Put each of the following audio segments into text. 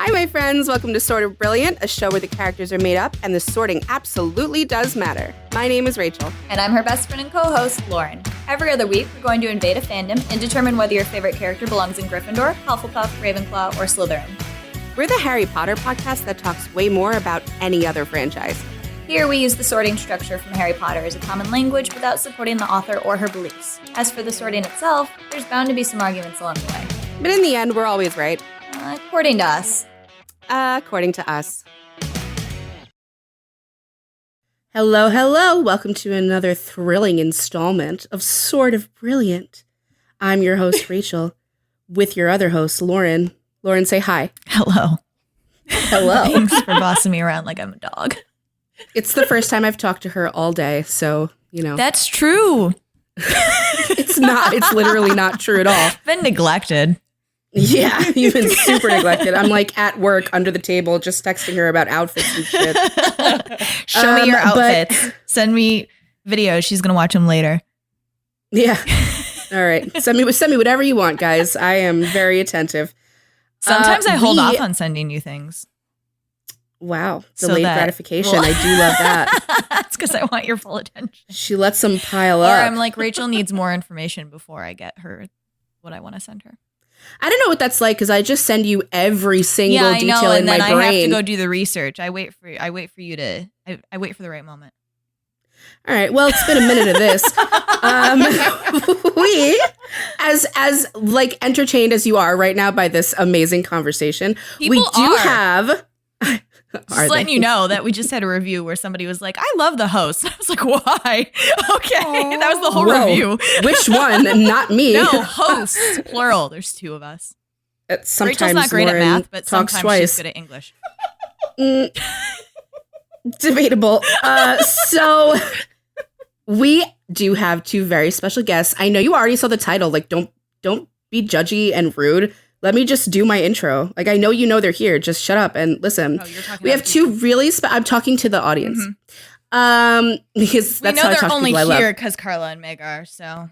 Hi, my friends. Welcome to Sort of Brilliant, a show where the characters are made up and the sorting absolutely does matter. My name is Rachel. And I'm her best friend and co-host, Lauren. Every other week, we're going to invade a fandom and determine whether your favorite character belongs in Gryffindor, Hufflepuff, Ravenclaw, or Slytherin. We're the Harry Potter podcast that talks way more about any other franchise. Here, we use the sorting structure from Harry Potter as a common language without supporting the author or her beliefs. As for the sorting itself, there's bound to be some arguments along the way. But in the end, we're always right. According to us. According to us. Hello, hello. Welcome to another thrilling installment of Sort of Brilliant. I'm your host, Rachel, with your other host, Lauren. Lauren, say hi. Hello. Hello. Thanks for bossing me around like I'm a dog. It's the first time I've talked to her all day, so, you know. That's true. It's not. It's literally not true at all. Been neglected. Yeah, you've been super neglected. I'm like at work under the table just texting her about outfits and shit. Show me your outfits. Send me videos. She's going to watch them later. Yeah. All right. Send me whatever you want, guys. I am very attentive. Sometimes I hold off on sending you things. Wow. Delayed gratification. I do love that. That's because I want your full attention. She lets them pile Or up. I'm like, Rachel needs more information before I get her what I want to send her. I don't know what that's like because I just send you every single detail in my brain. And then I have to go do the research. I wait for you to. I wait for the right moment. All right. Well, it's been a minute of this. We, as like entertained as you are right now by this amazing conversation, People we do have. Just letting you know that we just had a review where somebody was like, I love the host. I was like, why? Okay, that was the whole review. Which one? Not me. No, hosts, plural. There's two of us. Sometimes Rachel's not great Lauren at math, but sometimes twice. she's good at English. Debatable. So we do have two very special guests. I know you already saw the title. Like, don't be judgy and rude. Let me just do my intro. Like, I know you know they're here. Just shut up and listen. We have two really I'm talking to the audience. Mm-hmm. Because that's how I talk to people I love. We know they're only here because Carla and Meg are, so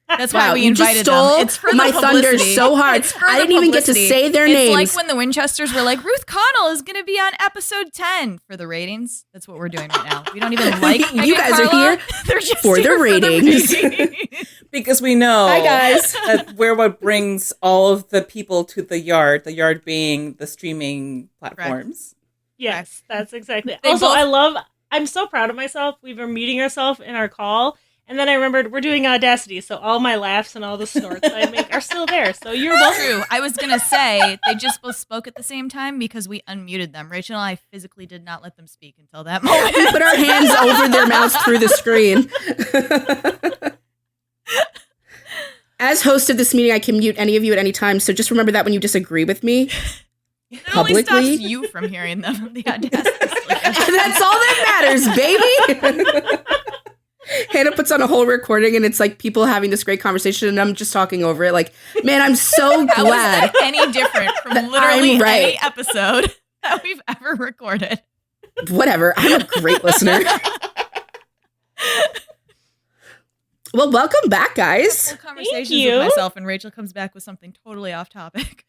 that's why we invited them. It's for my the thunder so hard. I didn't even get to say their names. It's like when the Winchesters were like, Ruth Connell is going to be on episode 10 for the ratings. That's what we're doing right now. We don't even like you guys Carla. are here They're just for here the ratings. Because we know, hi guys, that we're what brings all of the people to the yard being the streaming platforms. Yes, that's exactly. Also, I'm so proud of myself. We were muting ourselves in our call, and then I remembered we're doing Audacity, so all my laughs and all the snorts I make are still there. So you're welcome. True. I was going to say, they just both spoke at the same time because we unmuted them. Rachel and I physically did not let them speak until that moment. We put our hands over their mouths through the screen. As host of this meeting, I can mute any of you at any time, so just remember that when you disagree with me publicly. It only stops you from hearing them. The Audacity. That's all that matters, baby. Hannah puts on a whole recording, and it's like people having this great conversation, and I'm just talking over it. Like, man, I'm so How glad. is that any different from literally any episode that we've ever recorded? Whatever. I'm a great listener. Well, welcome back, guys. Conversations with myself, and Rachel comes back with something totally off topic.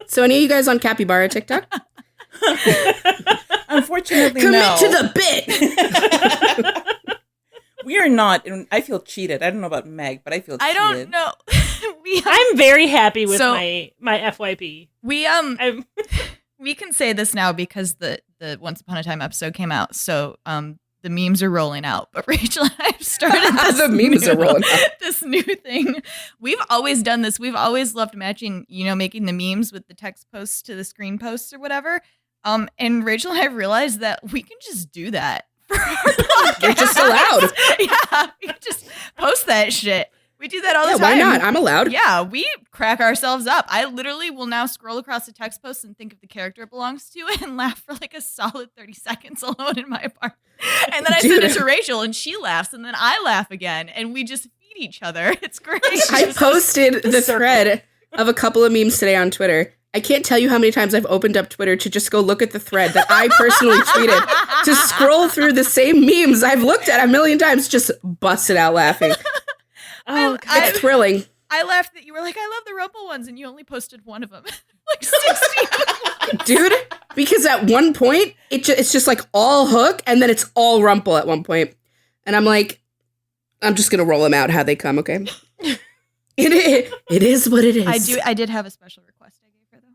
So, any of you guys on Capybara TikTok? Unfortunately, Commit no. to the bit. We are not. And I feel cheated. I don't know about Meg, but I feel cheated. I don't know. I'm very happy with my FYP. We can say this now because the Once Upon a Time episode came out. So the memes are rolling out. But Rachel and I have started this new thing. We've always done this. We've always loved matching, making the memes with the text posts to the screen posts or whatever. And Rachel and I realized that we can just do that for our podcast. You're just allowed. Yeah, we can just post that shit. We do that all the time. Why not? I'm allowed. Yeah, we crack ourselves up. I literally will now scroll across a text post and think of the character it belongs to and laugh for like a solid 30 seconds alone in my apartment. And then I send it to Rachel and she laughs and then I laugh again and we just feed each other. It's great. I posted the thread of a couple of memes today on Twitter. I can't tell you how many times I've opened up Twitter to just go look at the thread that I personally tweeted to scroll through the same memes I've looked at a million times, just busted out laughing. Oh, it's thrilling. I laughed that you were like, I love the Rumple ones, and you only posted one of them. Like 60. Dude, because at one point, it's just like all Hook, and then it's all Rumple at one point. And I'm like, I'm just going to roll them out how they come, okay? It is what it is. I did have a special request I gave her, though.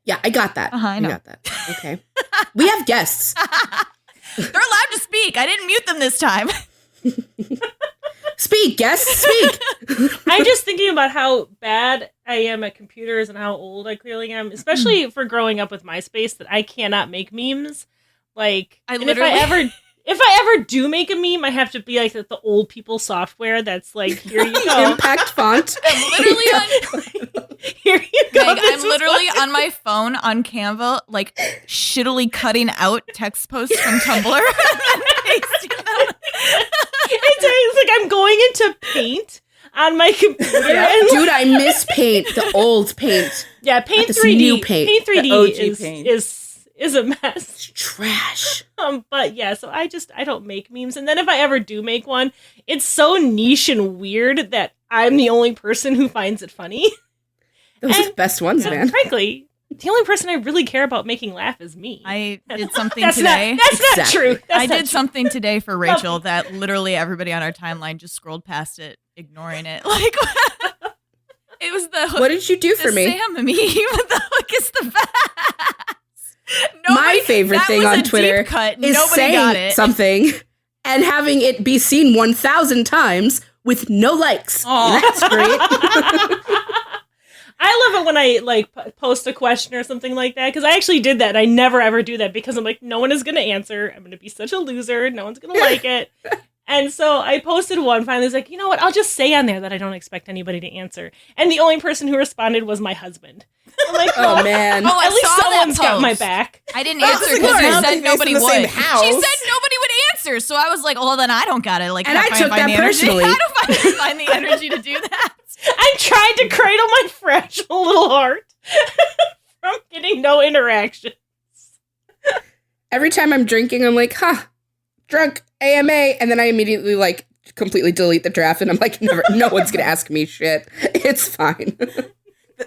Yeah, I got that. I know. got that. Okay. We have guests. They're allowed to speak. I didn't mute them this time. Speak, guests, speak. I'm just thinking about how bad I am at computers and how old I clearly am, especially for growing up with MySpace, that I cannot make memes. Like, if I ever do make a meme, I have to be like the old people software that's like, here you go. Impact font. I'm literally on... Here you go. Meg, I'm literally on my phone on Canva, like shittily cutting out text posts from Tumblr and then pasting them. It's like I'm going into Paint on my computer. And dude, I miss Paint, the old Paint. Yeah, Paint 3D. New Paint. Paint 3D Paint. is a mess. It's trash. But yeah, so I don't make memes. And then if I ever do make one, it's so niche and weird that I'm the only person who finds it funny. Those are the best ones, man. Frankly, the only person I really care about making laugh is me. I did something today. That's not true. I did something today for Rachel that literally everybody on our timeline just scrolled past it, ignoring it. Like, it was the hook. What did you do for me? Sam meme. The Hook is the best. My favorite thing on Twitter is saying something and having it be seen 1,000 times with no likes. That's great. I love it when I post a question or something like that, because I actually did that. And I never ever do that because I'm like, no one is going to answer. I'm going to be such a loser. No one's going to like it. And so I posted one. Finally, I was like, you know what? I'll just say on there that I don't expect anybody to answer. And the only person who responded was my husband. I'm like, oh man! At least someone's got my back. I didn't answer because you said nobody would. She said nobody would answer, so I was like, well, then I don't got it. Like, and I took that personally. I don't find the energy to do that. I tried to cradle my fragile little heart from getting no interactions. Every time I'm drinking, I'm like, drunk, AMA, and then I immediately like completely delete the draft, and I'm like, never, no one's gonna ask me shit. It's fine.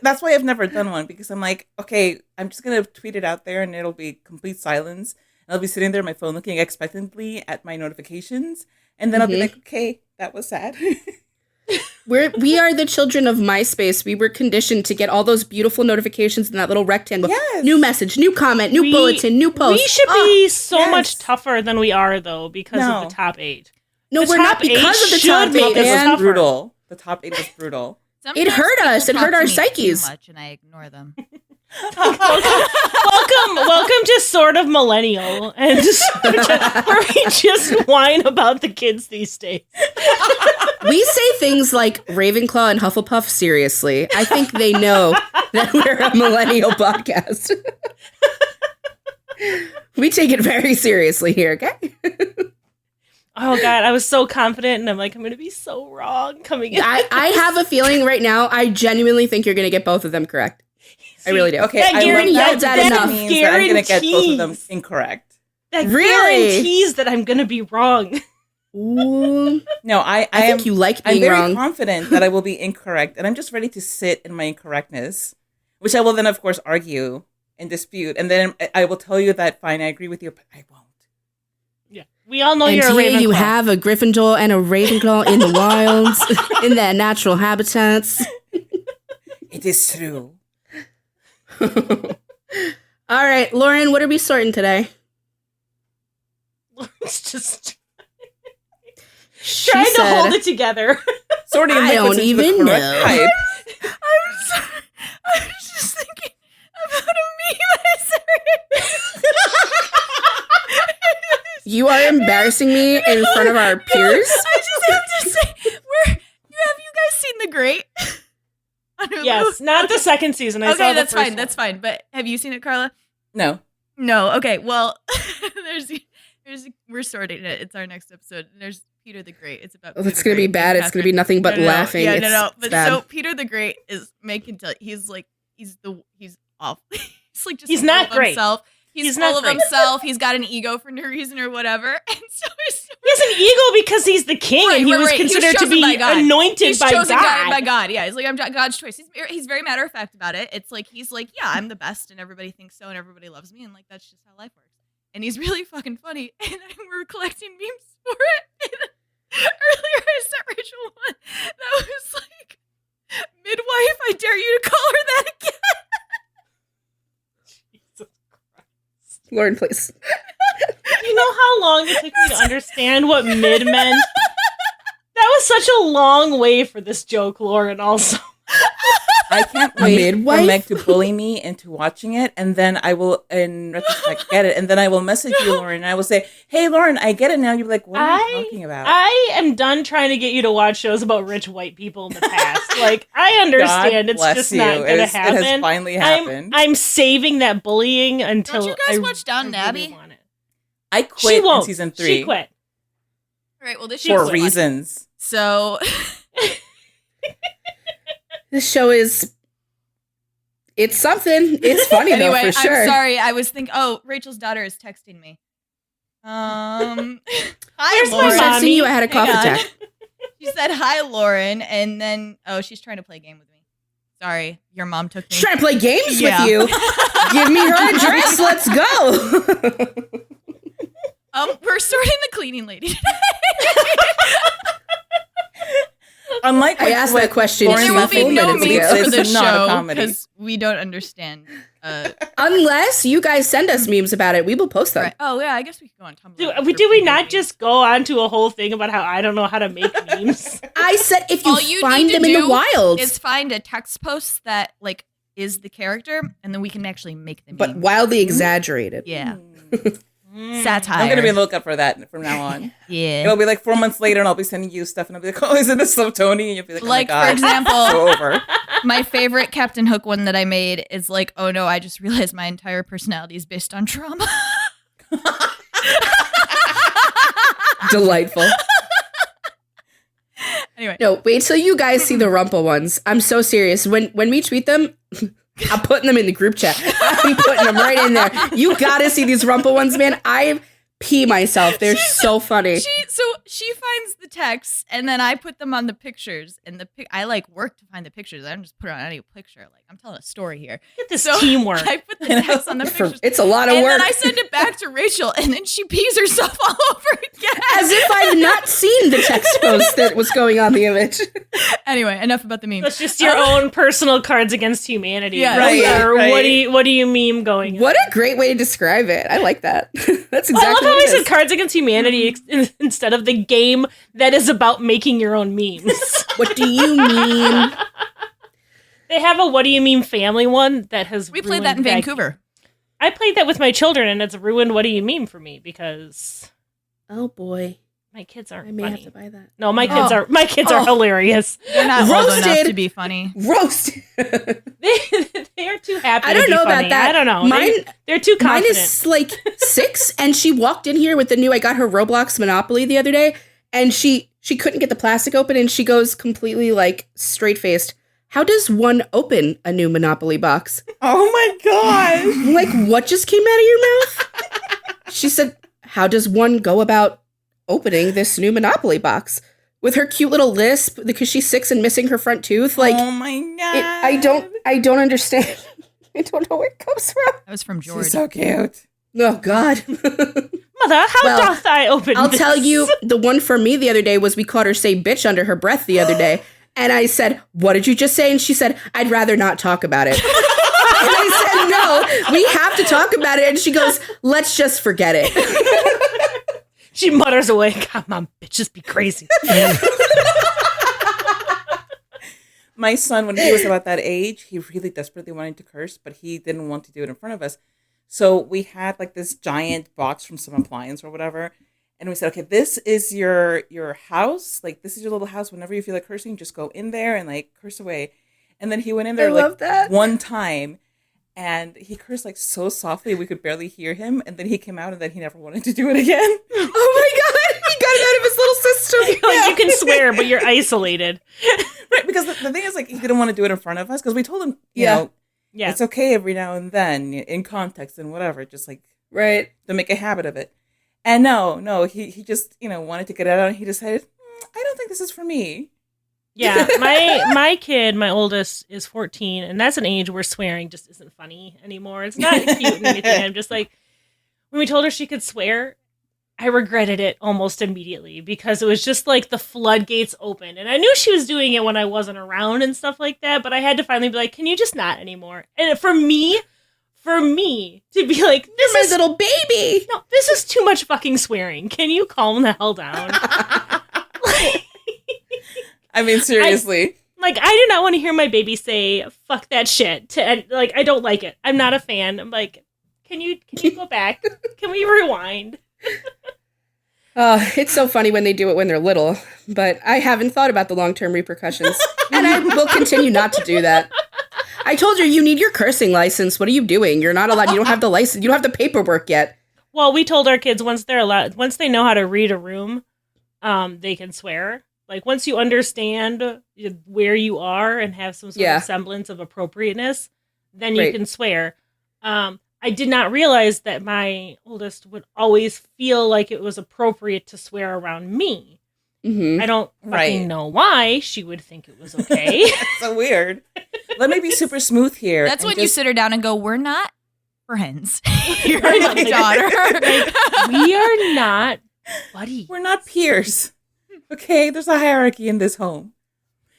That's why I've never done one, because I'm like, okay, I'm just gonna tweet it out there, and it'll be complete silence. And I'll be sitting there on my phone looking expectantly at my notifications, and then I'll be like, okay, that was sad. We are the children of MySpace. We were conditioned to get all those beautiful notifications in that little rectangle. Yes. New message, new comment, new bulletin, new post. We should be so much tougher than we are, though, because of the top 8. No, we're not because of the top 8. It was brutal. The top 8 was brutal. Sometimes it hurt us. It hurt our psyches. Too much, and I ignore them. welcome to Sort of Millennial, and where we just whine about the kids these days. We say things like Ravenclaw and Hufflepuff seriously. I think they know that we're a millennial podcast. We take it very seriously here, okay? Oh, God, I was so confident, and I'm like, I'm going to be so wrong coming in. I have a feeling right now, I genuinely think you're going to get both of them correct. I really do. Okay, that I wouldn't yelled that enough. Means that I'm going to get both of them incorrect. That guarantees that I'm going to be wrong. Ooh. No, I think you like being wrong. wrong. I'm very confident that I will be incorrect, and I'm just ready to sit in my incorrectness, which I will then, of course, argue and dispute, and then I will tell you that, fine, I agree with you, but I won't. Yeah, we all know and you're a Ravenclaw. And here you have a Gryffindor and a Ravenclaw in the wilds, in their natural habitats. It is true. All right, Lauren, what are we sorting today? Lauren's just trying to hold it together. Sorting. I don't even know. I'm sorry. I was just thinking about a meme I saw. You are embarrassing me in front of our peers. I just have to say, have you guys seen The Great? Yes, not the second season. I saw the that's first fine. one. That's fine. But have you seen it, Carla? No. Okay. Well, we're sorting it. It's our next episode. There's Peter the Great. It's about. It's gonna be bad. It's gonna be nothing but laughing. Yeah, no. But bad. so Peter the Great is making. He's off. He's like just he's not great. Himself. He's full of himself. He's got an ego for no reason or whatever. And so he has an ego because he's the king and he was considered to be anointed by God. By God, yeah. He's like, I'm God's choice. He's very matter of fact about it. It's like, he's like, yeah, I'm the best and everybody thinks so and everybody loves me. And like, that's just how life works. And he's really fucking funny. And we're collecting memes for it. And earlier I sent Rachel one that was like, midwife, I dare you to call her that again. Lauren, please. You know how long it took me to understand what mid meant? That was such a long way for this joke, Lauren, also. I can't wait for Meg to bully me into watching it, and then I will, in retrospect, get it, and then I will message you, Lauren, and I will say, hey, Lauren, I get it now. You'll be like, what are you talking about? I am done trying to get you to watch shows about rich white people in the past. Like, I understand it's just not going to happen. It has finally happened. I'm saving that bullying until Don't you guys watch Downton Abbey? I quit in season 3. She quit. All right, well, this for reasons. So... This show it's something. It's funny anyway, though, for sure. I'm sorry. I was thinking, Rachel's daughter is texting me. Hi, Lauren. Texting you, I had a cough attack. She said, hi, Lauren. And then, she's trying to play a game with me. Sorry, your mom took me. She's trying to play games with you. Give me her address. Let's go. We're sorting the cleaning lady today. Unlike I asked that question. There will be no memes for this show because because we don't understand. Unless you guys send us memes about it, we will post them. Right. Oh yeah, I guess we could go on Tumblr. Did we not just go on to a whole thing about how I don't know how to make memes? I said if you find them in the wild, is find a text post that like is the character, and then we can actually make them. But wildly exaggerated. Yeah. Satire. I'm gonna be on the lookout for that from now on. Yeah. It'll be like 4 months later, and I'll be sending you stuff, and I'll be like, "Oh, isn't this so Thony?" And you'll be like, "Oh my God." For example, so over. My favorite Captain Hook one that I made is like, "Oh no, I just realized my entire personality is based on trauma." Delightful. Anyway, no, wait till you guys see the Rumple ones. I'm so serious. When we tweet them. I'm putting them in the group chat. I'm putting them right in there. You gotta see these Rumple ones, man. I pee myself. They're so funny. She finds the texts, and then I put them on the pictures. And I like work to find the pictures. I don't just put it on any picture. Like I'm telling a story here. Get this teamwork. I put the text on the pictures. It's a lot of work. And then I send it back to Rachel, and then she pees herself all over again. As if I've not seen the text post that was going on the image. Anyway, enough about the meme. It's just your own personal Cards Against Humanity. Yeah, right. Or what do you meme going on? What a great way to describe it. I like that. That's exactly I love how what we it said is. Cards Against Humanity instead of the game that is about making your own memes. What do you mean? They have a What Do You Mean family one that has We played that in Vancouver. I played that with my children, and it's ruined What Do You Mean for me because Oh boy. my kids aren't I may funny. have to buy that. No, my kids are hilarious. They're not old enough Roasted. to be funny. Roasted. They are too happy. I don't to be know funny. about that. I don't know. Mine, they're too confident. Mine is like 6, and she walked in here with the new. I got her Roblox Monopoly the other day, and she couldn't get the plastic open, and she goes completely like straight faced. How does one open a new Monopoly box? Oh my God! I'm like, what just came out of your mouth? She said, how does one go about opening this new Monopoly box? With her cute little lisp, because she's 6 and missing her front tooth. Like, oh my God! I don't understand. I don't know where it comes from. That was from George. She's so cute. Oh God. Mother, how doth I open I'll this? tell you, the one for me the other day was we caught her say bitch under her breath the other day. And I said, what did you just say? And she said, I'd rather not talk about it. And I said, no, we have to talk about it. And she goes, let's just forget it. She mutters away, come on, bitches, be crazy. My son, when he was about that age, he really desperately wanted to curse, but he didn't want to do it in front of us. So we had like this giant box from some appliance or whatever. And we said, okay, this is your house. Like, this is your little house. Whenever you feel like cursing, just go in there and like curse away. And then he went in there one time and he cursed like so softly we could barely hear him. And then he came out and then he never wanted to do it again. Oh my God. He got it out of his little system. Like, you can swear, but you're isolated. Right, because the thing is, like, he didn't want to do it in front of us because we told him, you know, Yeah. It's okay every now and then, in context and whatever. Just like, Right. don't make a habit of it. And no, he just, wanted to get it out, and he decided, I don't think this is for me. Yeah, my kid, my oldest, is 14, and that's an age where swearing just isn't funny anymore. It's not cute and anything. I'm just like, when we told her she could swear, I regretted it almost immediately because it was just like the floodgates open. And I knew she was doing it when I wasn't around and stuff like that, but I had to finally be like, can you just not anymore? And for me to be like, this You're is my little baby. no, this is too much fucking swearing. Can you calm the hell down? I mean, seriously. I do not want to hear my baby say "fuck that shit." I don't like it. I'm not a fan. I'm like, can you go back? Can we rewind? It's so funny when they do it when they're little, but I haven't thought about the long-term repercussions, and I will continue not to do that. I told you need your cursing license. What are you doing? You're not allowed. You don't have the license. You don't have the paperwork yet. Well, we told our kids once they know how to read a room, they can swear. Like, once you understand where you are and have some sort of semblance of appropriateness, then you can swear. I did not realize that my oldest would always feel like it was appropriate to swear around me. Mm-hmm. I don't fucking know why she would think it was okay. So weird. Let me be super smooth here. That's when you sit her down and go, we're not friends. You're my daughter. We are not buddies. We're not peers. Okay, there's a hierarchy in this home.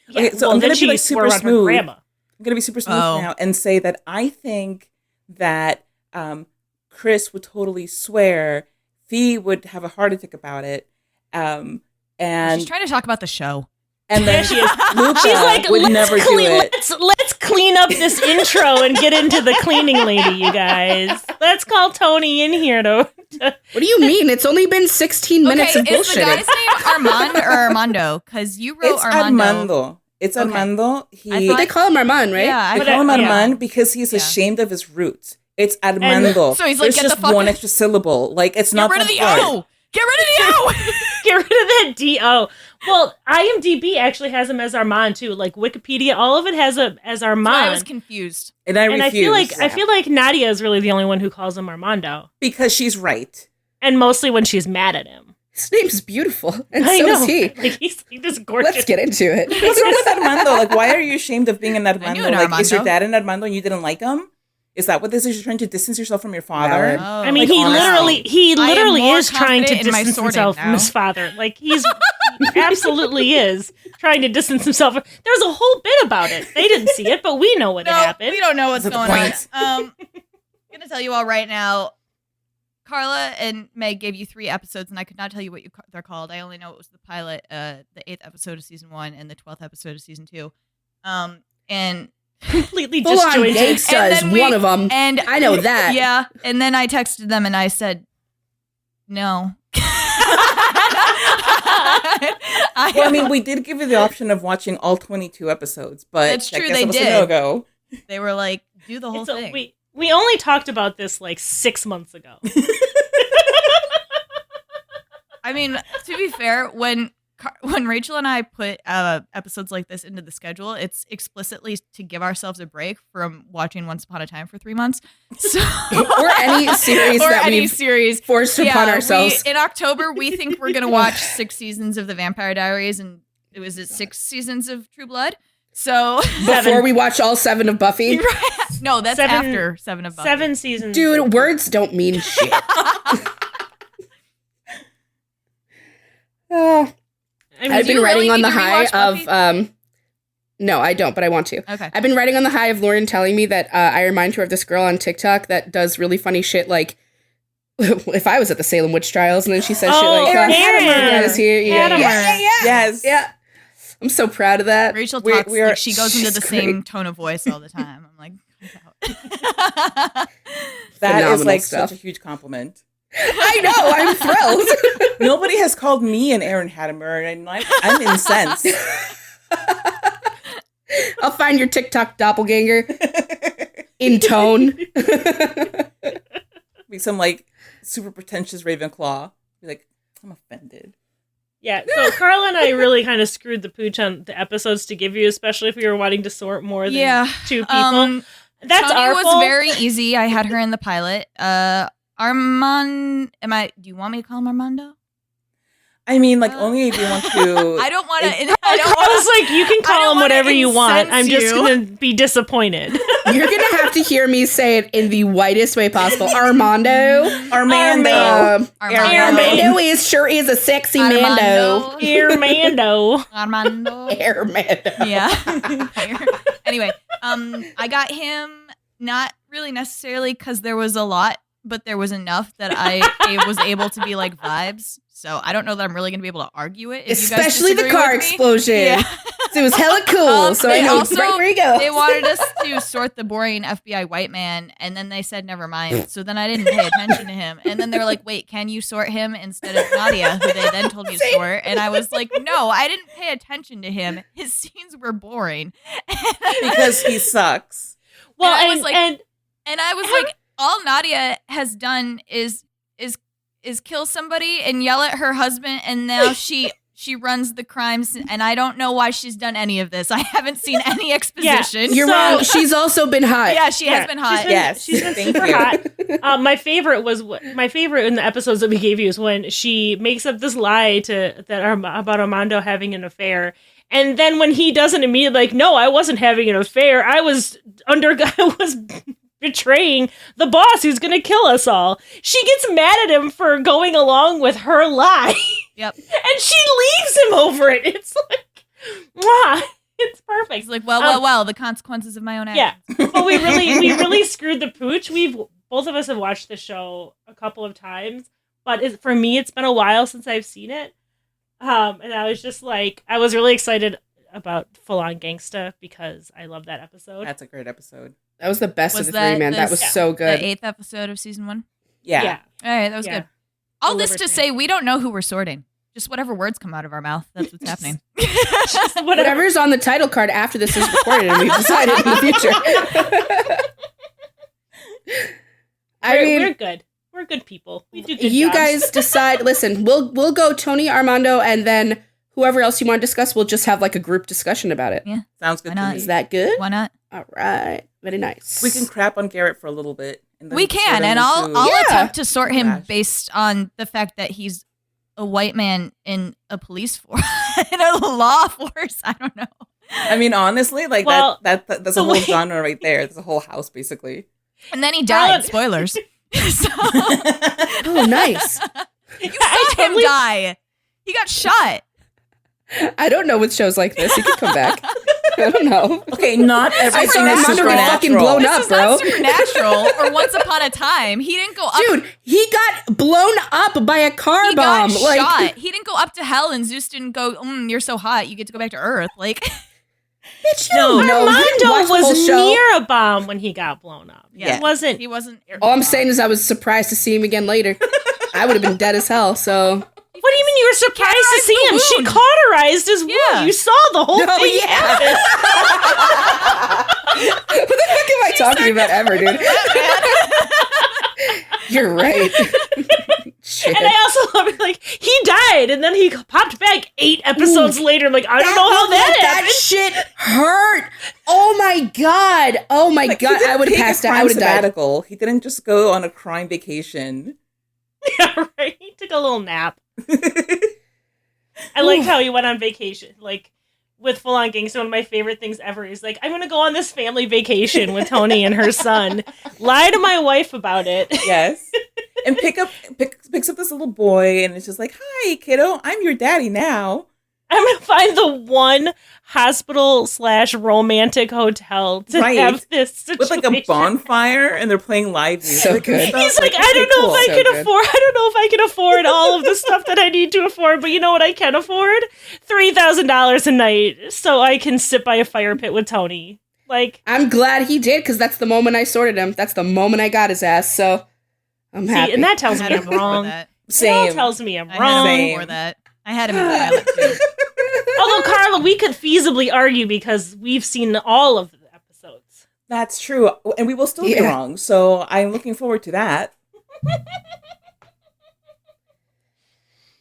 Yeah, okay, so I'm going to be like super smooth. I'm grandma. going to be super smooth now and say that I think that Chris would totally swear. Fee would have a heart attack about it. And she's trying to talk about the show. And then she is. Luca she's like, would never do it. Let's clean up this intro and get into the cleaning lady, you guys. Let's call Thony in here to What do you mean? It's only been 16 minutes of bullshit. Is the guy's name Armand or Armando? Because you wrote It's Armando. It's Armando. They call him Armand, right? Yeah, they call him Armand because he's ashamed of his roots. It's Armando. So he's like, there's get just the fuck one extra syllable. Like, it's not Get rid of that the hard. O! Get rid of the O! Get rid of that D-O. Well, IMDb actually has him as Armand, too. Like, Wikipedia, all of it has as Armand. I was confused. And I refuse. I feel like Nadia is really the only one who calls him Armando. Because she's right. And mostly when she's mad at him. His name's beautiful, and I so know. is he. Like, he's just gorgeous. Let's get into it. What's wrong with Armando? Like, why are you ashamed of being an I Armando? knew an Like, is your Armando. dad an Armando and you didn't like him? Is that what this is? You're trying to distance yourself from your father? Valid. Oh. I mean, Like, he I am literally more is trying to confident in my distance sorting himself now. from his father. Like, he absolutely is trying to distance himself. There's a whole bit about it. They didn't see it, but we know what happened. We don't know what's That's the going on. point. I'm going to tell you all right now. Carla and Meg gave you 3 episodes, and I could not tell you what they're called. I only know it was the pilot, the 8th episode of season 1, and the 12th episode of season 2. And Completely Full on disjointed. gangsta is one of them. And I know that. Yeah, and then I texted them and I said, no. Well, I mean, we did give you the option of watching all 22 episodes, but That's I true, guess they it was did. a no-go. They were like, do the whole thing. We only talked about this like 6 months ago. I mean, to be fair, when Rachel and I put episodes like this into the schedule, it's explicitly to give ourselves a break from watching Once Upon a Time for 3 months. So, Or any series that we've forced upon ourselves. In October, we think we're going to watch 6 seasons of The Vampire Diaries, and it was 6 seasons of True Blood. So Before we watch all 7 of Buffy. No, that's after 7 of Buffy. 7 seasons. Dude, words don't mean shit. I've been riding on the high of no, I don't, but I want to. Okay. I've been riding on the high of Lauren telling me that I remind her of this girl on TikTok that does really funny shit like if I was at the Salem witch trials, and then she says shit like Erin. guys here. Yeah. Yes. Yeah. I'm so proud of that. Rachel talks we are- like she goes into the she's same great. tone of voice all the time. I'm like, That Phenomenal is like stuff. such a huge compliment. I know, I'm thrilled. Nobody has called me an Aaron Hattemer, and I'm incensed. I'll find your TikTok doppelganger in tone. Be some like super pretentious Ravenclaw. Be like, I'm offended. Yeah, so Carla and I really kind of screwed the pooch on the episodes to give you, especially if we were wanting to sort more than 2 people. That's Thony our was fault. very easy. I had her in the pilot. Arman, do you want me to call him Armando? I mean, like, only if you want to. I don't want to. I was like, you can call him whatever you want. I'm just you. going to be disappointed. You're going to have to hear me say it in the whitest way possible. Armando. Armando. Armando sure is a sexy mando. Armando. Armando. Armando. Yeah. Anyway, I got him not really necessarily because there was a lot, but there was enough that I was able to be like vibes. So I don't know that I'm really going to be able to argue it. If Especially you guys the disagree car with me. explosion. Yeah. So it was hella cool. So I they know also, right where he goes. They wanted us to sort the boring FBI white man, and then they said never mind. So then I didn't pay attention to him. And then they were like, wait, can you sort him instead of Nadia, who they then told me to sort? And I was like, no, I didn't pay attention to him. His scenes were boring. Because he sucks. Well, I was like, all Nadia has done is kill somebody and yell at her husband, and now she runs the crimes, and I don't know why she's done any of this. I haven't seen any exposition. Yeah, you're wrong. She's also been hot. Yeah, she has been hot. She's been super hot. My favorite in the episodes that we gave you is when she makes up this lie about Armando having an affair. And then when he doesn't immediately like, no, I wasn't having an affair. I was betraying the boss who's going to kill us all. She gets mad at him for going along with her lie. Yep. And she leaves him over it. It's like, mwah. It's perfect. It's like, well, the consequences of my own actions. Yeah. But we really screwed the pooch. Both of us have watched the show a couple of times, but for me, it's been a while since I've seen it. And I was just like, I was really excited about Full On Gangsta because I love that episode. That's a great episode. That was the best of the three, man. That was so good. The 8th episode of season 1? Yeah. All right, that was good. All this to say, we don't know who we're sorting. Just whatever words come out of our mouth. That's what's happening. Whatever's on the title card after this is recorded and we've decided in the future. We're good. We're good people. We do good You jobs. guys decide. Listen, we'll go Thony, Armando, and then whoever else you want to discuss, we'll just have like a group discussion about it. Yeah. Sounds good to me. Is that good? Why not? All right. Very nice. We can crap on Garrett for a little bit. And then We can, sort him and I'll into- attempt to sort him Trash. based on the fact that he's a white man in a police force, in a law force. I don't know. I mean, honestly, like that's a whole genre right there. There's a whole house, basically. And then he died. Spoilers. So, Oh, nice. you saw him die. He got shot. I don't know with shows like this. You can come back. I don't know. Okay, not I everything saw is Armando get fucking blown supernatural. up, This is bro. not Supernatural or Once Upon a Time. He didn't go up. Dude, he got blown up by a car He bomb. got shot. He didn't go up to hell, and Zeus didn't go, you're so hot, you get to go back to Earth. Like, Bitch, No, you didn't watch the Armando whole was show. near a bomb when he got blown up. Yeah. He wasn't. All I'm saying is I was surprised to see him again later. I would have been dead as hell, so. What do you mean you were surprised to see him? She wound. cauterized his wound. Yeah. You saw the whole No, thing yeah. happen. What the fuck am I talking about ever, dude? You're right. Shit. And I also love it, like, he died, and then he popped back 8 episodes later. I'm like, I don't know how that happened. That shit hurt. Oh my god. Oh my Like, god. I would have passed out. I would have died. sabbatical. He didn't just go on a crime vacation. Yeah, right. He took a little nap. I liked how he went on vacation. Like, with Full On Gangsta, one of my favorite things ever is like, I'm going to go on this family vacation with Thony and her son. Lie to my wife about it. Yes. And picks up this little boy, and it's just like, hi, kiddo, I'm your daddy now. I'm going to find the one hospital/romantic hotel to have this situation. With like a bonfire, and they're playing live music. So and good. stuff. He's like, I don't know if I can afford all of the stuff that I need to afford, but you know what I can afford? $3,000 a night so I can sit by a fire pit with Thony. Like, I'm glad he did, because that's the moment I sorted him. That's the moment I got his ass, so I'm happy. and that tells me I had I'm him before wrong. that. It all Same. tells me I'm I wrong. had him before that. I had him in the pilot too. Although, Carla, we could feasibly argue because we've seen all of the episodes. That's true. And we will still be wrong. So I'm looking forward to that.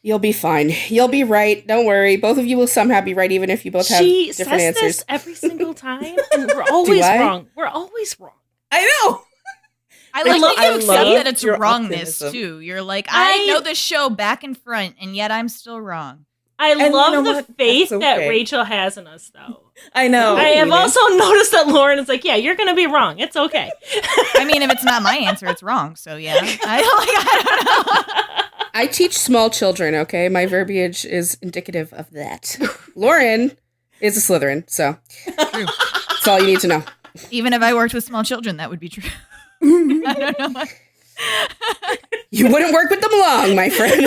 You'll be fine. You'll be right. Don't worry. Both of you will somehow be right, even if you both have She different says answers. this every single time, and we're always I? wrong. We're always wrong. I know. I like that you accept love that it's your wrongness optimism. too. You're like, I know the show back and front, and yet I'm still wrong. I And love you know the what? faith That's that okay. Rachel has in us, though. I know. I have Even. also noticed that Lauren is like, yeah, you're going to be wrong. It's okay. I mean, if it's not my answer, it's wrong. So yeah, I don't know. I teach small children, okay? My verbiage is indicative of that. Lauren is a Slytherin, so True. that's all you need to know. Even if I worked with small children, that would be true. I don't know. You wouldn't work with them long, my friend.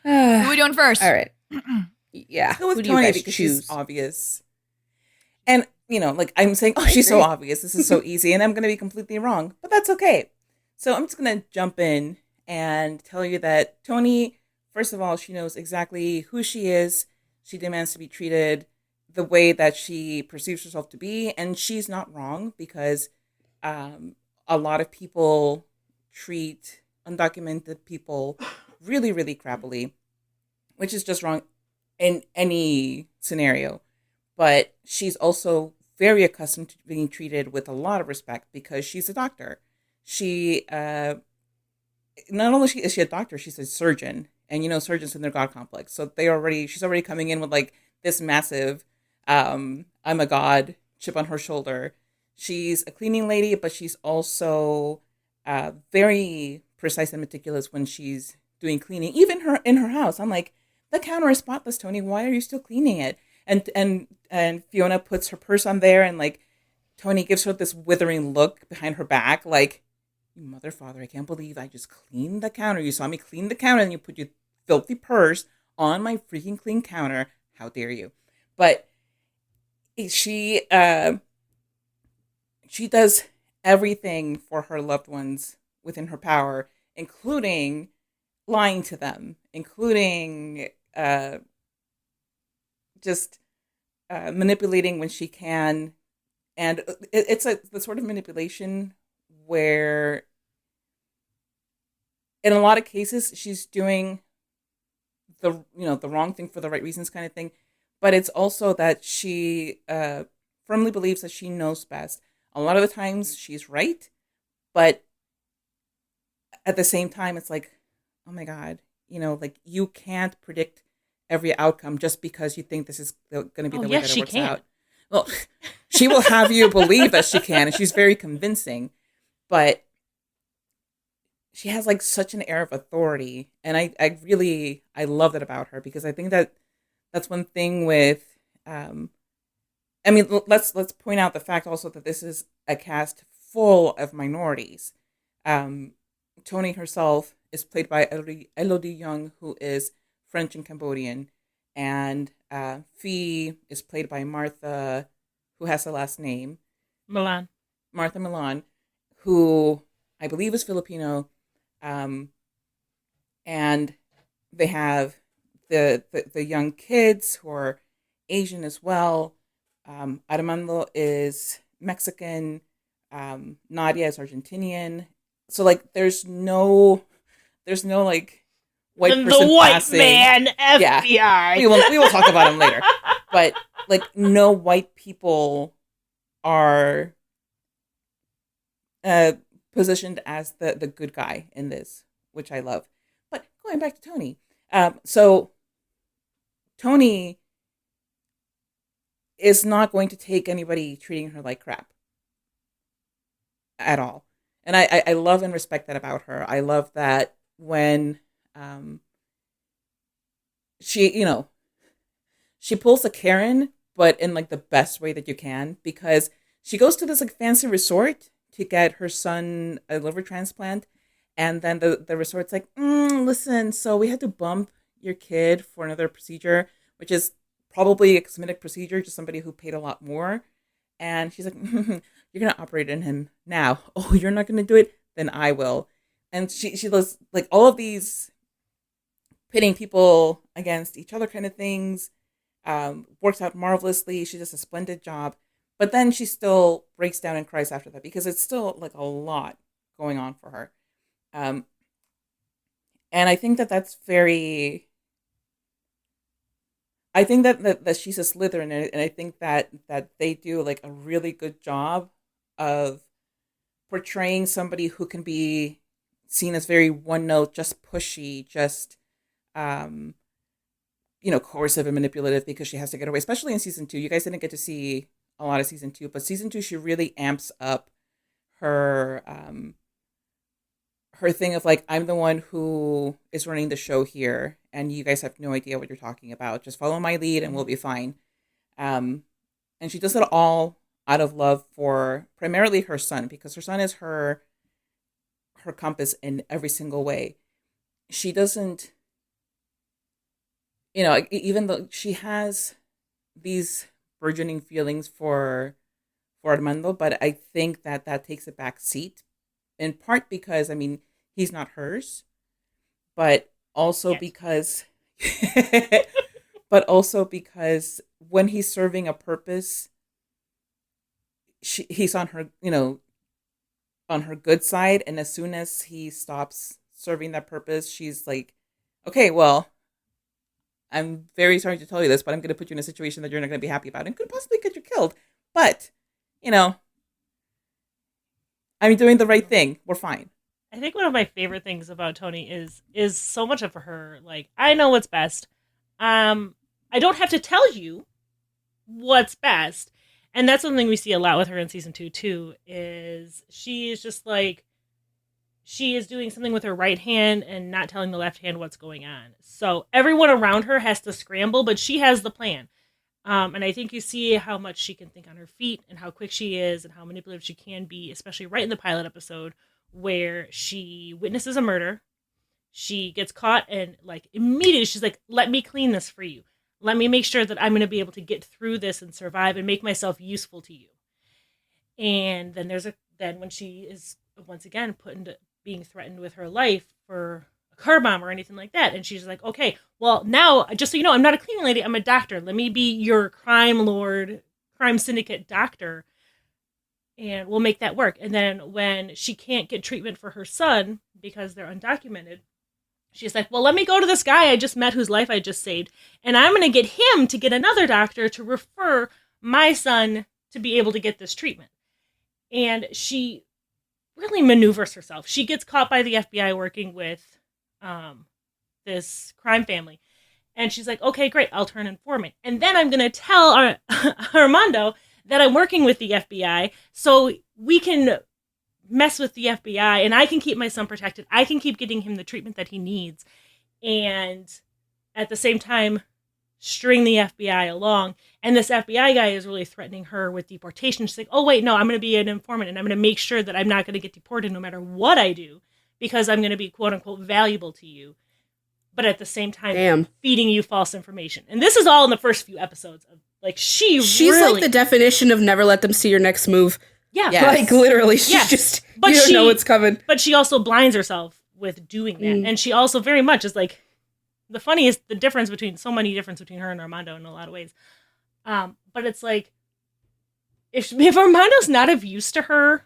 Who are we doing first? All right. Yeah. Go with Who do you Thony guys because choose? she's obvious. And, like I'm saying, oh, she's so obvious. This is so easy. And I'm going to be completely wrong. But that's okay. So I'm just going to jump in and tell you that Thony, first of all, she knows exactly who she is. She demands to be treated the way that she perceives herself to be. And she's not wrong because a lot of people treat undocumented people really, really crappily, which is just wrong in any scenario. But she's also very accustomed to being treated with a lot of respect because she's a doctor. She, not only is she a doctor, she's a surgeon. And, surgeons in their God complex. So she's already coming in with like this massive, I'm a god chip on her shoulder. She's a cleaning lady, but she's also very precise and meticulous when she's doing cleaning, even in her house. I'm like, the counter is spotless, Thony. Why are you still cleaning it? And Fiona puts her purse on there, and like Thony gives her this withering look behind her back, like, you mother father, I can't believe I just cleaned the counter. You saw me clean the counter, and you put your filthy purse on my freaking clean counter. How dare you? But she does everything for her loved ones within her power, including lying to them, including just manipulating when she can. And it's the sort of manipulation where in a lot of cases she's doing the wrong thing for the right reasons kind of thing. But it's also that she firmly believes that she knows best. A lot of the times she's right, but at the same time, it's like, oh my God, like you can't predict every outcome just because you think this is going to be the way that it works out. Well, she will have you believe that she can, and she's very convincing, but she has like such an air of authority, and I love that about her because I think that that's one thing with, let's point out the fact also that this is a cast full of minorities. Thony herself is played by Elodie Young, who is French and Cambodian, and Fee is played by Martha, who has the last name Milan. Martha Milan, who I believe is Filipino, and they have the young kids who are Asian as well. Armando is Mexican. Nadia is Argentinian. So like, there's no like white person the white passing. man, FBI. Yeah, we will talk about him later. But like, no white people are positioned as the good guy in this, which I love. But going back to Thony, so Thony is not going to take anybody treating her like crap at all. And I love and respect that about her. I love that when she pulls a Karen, but in like the best way that you can, because she goes to this like fancy resort to get her son a liver transplant. And then the resort's like, listen, so we had to bump your kid for another procedure, which is probably a cosmetic procedure, just somebody who paid a lot more. And she's like, you're going to operate on him now. Oh, you're not going to do it? Then I will. And she does like all of these pitting people against each other kind of things. Works out marvelously. She does a splendid job. But then she still breaks down and cries after that because it's still like a lot going on for her. And I think that that's very... I think that she's a Slytherin, and I think that they do like a really good job of portraying somebody who can be seen as very one note, just pushy, just coercive and manipulative because she has to get away. Especially in season 2, you guys didn't get to see a lot of season 2, but season 2 she really amps up her her thing of like, I'm the one who is running the show here, and you guys have no idea what you're talking about. Just follow my lead, and we'll be fine. And she does it all out of love for primarily her son, because her son is her compass in every single way. She doesn't, even though she has these burgeoning feelings for Armando, but I think that takes a back seat, in part because, I mean, he's not hers, but also because when he's serving a purpose, he's on her, on her good side, and as soon as he stops serving that purpose, she's like, okay, well, I'm very sorry to tell you this, but I'm going to put you in a situation that you're not going to be happy about and could possibly get you killed. But, I'm doing the right thing. We're fine. I think one of my favorite things about Thony is so much of her, like, I know what's best. I don't have to tell you what's best. And that's something we see a lot with her in season 2, too, is she is just like, she is doing something with her right hand and not telling the left hand what's going on. So everyone around her has to scramble, but she has the plan. And I think you see how much she can think on her feet and how quick she is and how manipulative she can be, especially right in the pilot episode where she witnesses a murder. She gets caught and like immediately she's like, let me clean this for you. Let me make sure that I'm going to be able to get through this and survive and make myself useful to you. And then then when she is once again put into being threatened with her life for a car bomb or anything like that. And she's like, okay, well now, just so you know, I'm not a cleaning lady. I'm a doctor. Let me be your crime lord, crime syndicate doctor. And we'll make that work. And then when she can't get treatment for her son because they're undocumented, she's like, well, let me go to this guy I just met whose life I just saved. And I'm going to get him to get another doctor to refer my son to be able to get this treatment. And she really maneuvers herself. She gets caught by the FBI working with this crime family. And she's like, okay, great, I'll turn informant. And then I'm going to tell Armando that I'm working with the FBI so we can mess with the FBI and I can keep my son protected. I can keep getting him the treatment that he needs. And at the same time, string the FBI along. And this FBI guy is really threatening her with deportation. She's like, oh, wait, no, I'm going to be an informant and I'm going to make sure that I'm not going to get deported no matter what I do because I'm going to be, quote unquote, valuable to you. But at the same time, feeding you false information. And this is all in the first few episodes of like, she's really, like the definition of never let them see your next move. Yeah. Yes. Like literally, she's just, but you don't know what's coming. But she also blinds herself with doing that. And she also very much is like, the funniest, the difference between her and Armando in a lot of ways. But it's like, if Armando's not of use to her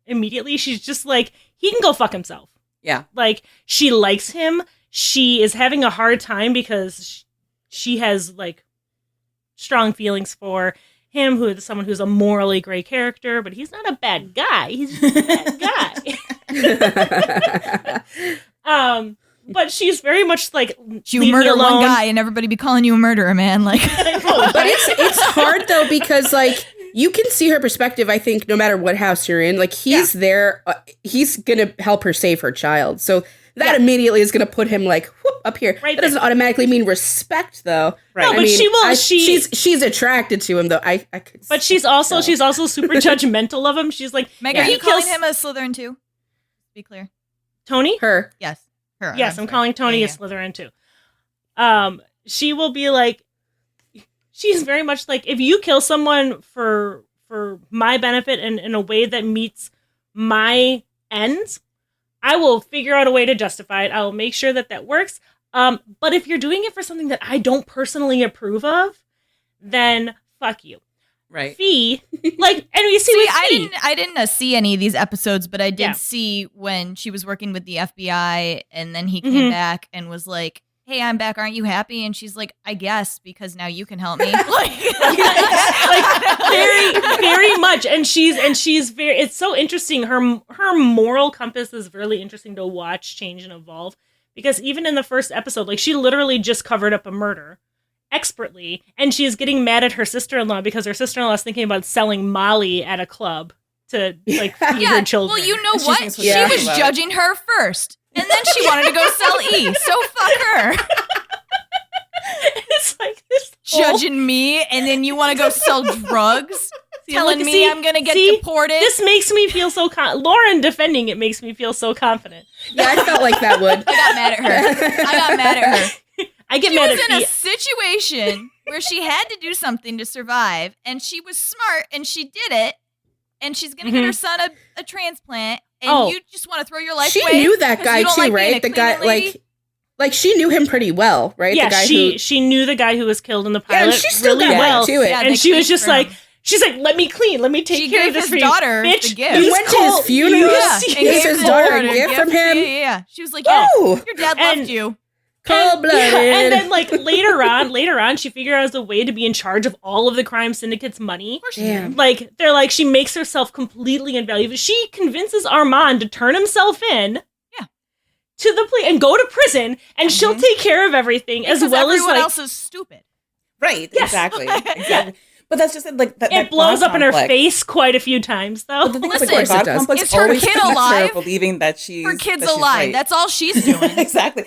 immediately, she's just like, he can go fuck himself. Yeah. Like, she likes him. She is having a hard time because she has like strong feelings for him, who is someone who's a morally gray character, but he's not a bad guy. He's just a bad guy. But she's very much like, you murder one guy and everybody be calling you a murderer, man. Like, but it's hard though because like you can see her perspective. I think no matter what house you're in, like he's there, he's gonna help her save her child. So that immediately is gonna put him like whoop, up here. Right, that doesn't automatically mean respect though. Right. No, but I mean, she will. She's attracted to him though. I could. But she's also super judgmental of him. She's like, Meg, are you calling him a Slytherin too? Be clear. Tony? Her. Yes. Her. Yes, I'm calling Thony a Slytherin too. She will be like, she's very much like, if you kill someone for my benefit and in a way that meets my ends, I will figure out a way to justify it. I will make sure that works. But if you're doing it for something that I don't personally approve of, then fuck you. Right. Fee, like, and we see I didn't see any of these episodes, but I did see when she was working with the FBI, and then he came back and was like, hey, I'm back. Aren't you happy? And she's like, I guess, because now you can help me. Very much. And she's very, it's so interesting. Her moral compass is really interesting to watch change and evolve, because even in the first episode, like, she literally just covered up a murder expertly, and she's getting mad at her sister-in-law because her sister-in-law is thinking about selling Molly at a club to, like, feed her children. Well, you know what? She was judging her first, and then she wanted to go sell E, so fuck her. It's like this judging me, and then you want to go sell drugs? Telling me I'm gonna get deported? This makes me feel so Lauren defending it makes me feel so confident. Yeah, I felt like that would. I got mad at her. She was in a situation where she had to do something to survive, and she was smart, and she did it, and she's going to get her son a transplant, and you just want to throw your life away. She knew that guy too, right? The guy, like she knew him pretty well, right? Yeah, the guy she knew the guy who was killed in the pilot. Yeah, and she still really got well to it. Yeah, and she was just like, she's like, let me take care of this for you. Daughter bitch. The gift. He went to his funeral. Yeah, and gave his daughter a gift from him. Yeah. She was like, yeah, your dad loved you. Cold-blooded. And then, like, later on, she figured out a way to be in charge of all of the crime syndicate's money. Damn. Like, they're like, she makes herself completely invaluable. She convinces Arman to turn himself in. To the police and go to prison, and she'll take care of everything, because as well as everyone like else is stupid. Right. Yes. Exactly. But that's just like that. It blows up in her face quite a few times, though. But the thing Listen, is, like, God complex is her always kid keeps alive? her believing that she's Her kid's that she's alive. right. That's all she's doing. Exactly.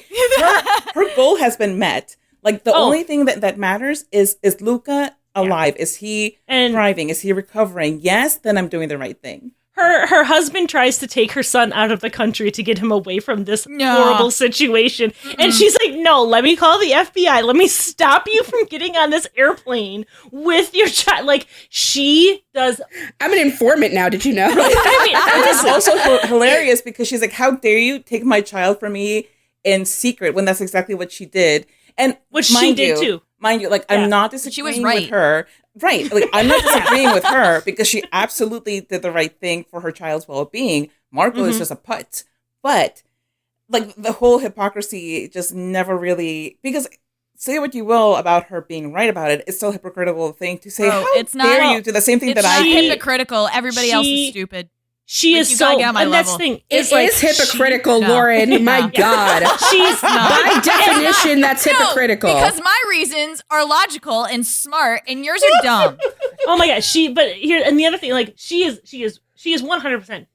Her goal has been met. Like, the only thing that matters is Luca alive? Yeah. Is he thriving? Is he recovering? Yes, then I'm doing the right thing. Her husband tries to take her son out of the country to get him away from this horrible situation. And she's like, no, let me call the FBI. Let me stop you from getting on this airplane with your child. Like, she does. I'm an informant now. Did you know? I mean, it's also hilarious because she's like, how dare you take my child from me in secret, when that's exactly what she did. And what she did too. Mind you, like, I'm not disagreeing with her. Right. Like, I'm not disagreeing with her because she absolutely did the right thing for her child's well-being. Marco is just a putt. But, like, the whole hypocrisy just never really, because say what you will about her being right about it, it's still a hypocritical thing to say, dare you do the same thing that I did. It's not hypocritical. Everybody else is stupid. She is so, and that's the thing. It is hypocritical, Lauren. My God. She's not. By definition, that's hypocritical. Because my reasons are logical and smart, and yours are dumb. Oh my God. But here, and the other thing, like, she is 100%.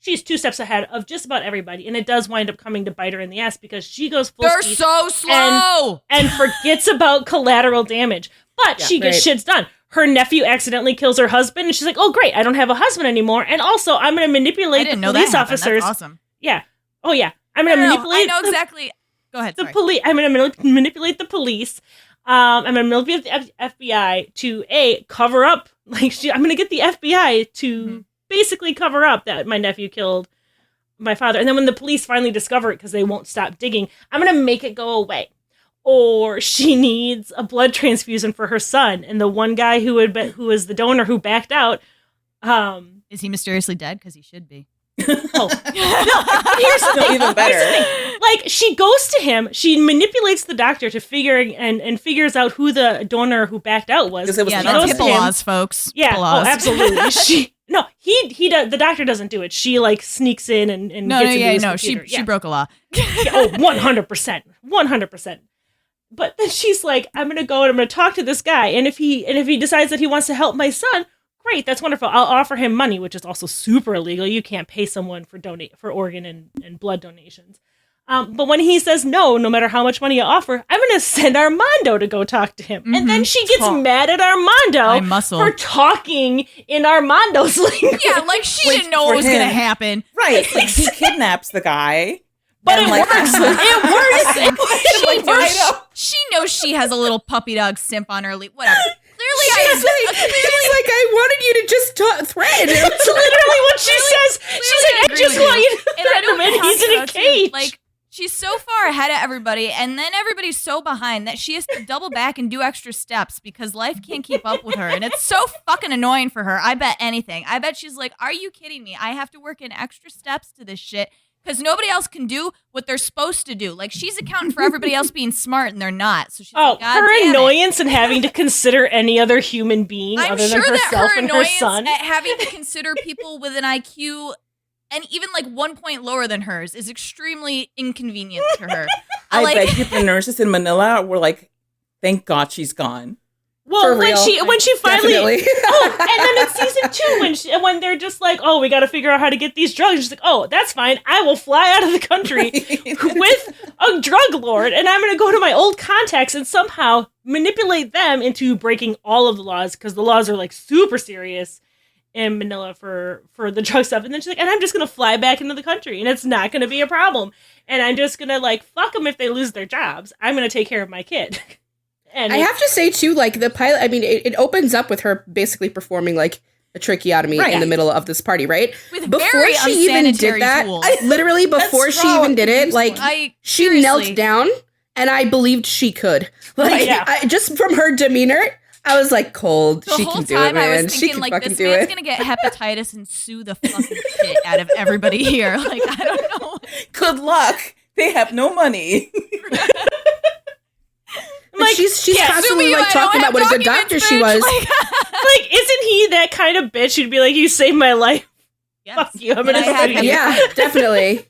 She's 2 steps ahead of just about everybody, and it does wind up coming to bite her in the ass because she goes full speed. They're so slow! And forgets about collateral damage. But she gets shits done. Her nephew accidentally kills her husband, and she's like, oh, great, I don't have a husband anymore. And also, I'm going to manipulate the police officers. That's awesome. Yeah. Oh, yeah. I'm going to manipulate. I know exactly. Go ahead. The police. I'm going to manipulate the police. I'm going to manipulate the FBI to, cover up. Like, I'm going to get the FBI to basically cover up that my nephew killed my father. And then when the police finally discover it, because they won't stop digging, I'm going to make it go away. Or she needs a blood transfusion for her son, and the one guy who was the donor who backed out. Is he mysteriously dead? Because he should be. No, here's still even better. Like, she goes to him, she manipulates the doctor to figures out who the donor who backed out was. It was that's HIPAA laws, folks. Yeah, laws. Absolutely. He does. The doctor doesn't do it. She, like, sneaks in and gets into his computer. She broke a law. 100%, 100%. But then she's like, I'm going to go and I'm going to talk to this guy. And if he decides that he wants to help my son, great, that's wonderful. I'll offer him money, which is also super illegal. You can't pay someone for organ and blood donations. But when he says no matter how much money you offer, I'm going to send Armando to go talk to him. Mm-hmm. And then she gets mad at Armando for talking in Armando's language. Yeah, like she didn't know what was going to happen. Right. Like, he kidnaps the guy. But it works. It works. She knows she has a little puppy dog simp on her lead. Whatever. Clearly, she's like, I wanted you to just thread. That's literally what she says. She's like, I just want you to thread him in. He's in a cage. Like, she's so far ahead of everybody, and then everybody's so behind that she has to double back and do extra steps because life can't keep up with her. And it's so fucking annoying for her. I bet anything. I bet she's like, are you kidding me? I have to work in extra steps to this shit Because nobody else can do what they're supposed to do. Like, she's accounting for everybody else being smart, and they're not. So she's her annoyance and having to consider any other human being other than herself and her son. At having to consider people with an IQ and even like 1 point lower than hers is extremely inconvenient to her. I bet you the nurses in Manila were like, thank God she's gone. Well, when she finally, and then in season 2, when they're just like, oh, we got to figure out how to get these drugs. She's like, oh, that's fine. I will fly out of the country with a drug lord, and I'm going to go to my old contacts and somehow manipulate them into breaking all of the laws, because the laws are like super serious in Manila for the drug stuff. And then she's like, and I'm just going to fly back into the country, and it's not going to be a problem, and I'm just going to like fuck them if they lose their jobs. I'm going to take care of my kid. And I have to say, too, like, the pilot, I mean, it opens up with her basically performing, like, a tracheotomy in the middle of this party, right? With very unsanitary tools. Literally, before she even did it, like, she knelt down, and I believed she could. Like, just from her demeanor, I was like, cold. She can do it, man. I was thinking, like, this man's going to get hepatitis and sue the fucking shit out of everybody here. Like, I don't know. Good luck. They have no money. Like, she's constantly like talking about what a good doctor she was. Like, isn't he that kind of bitch who'd be like, "You saved my life"? Yes. Fuck you. I'm gonna sue you. Yeah, definitely.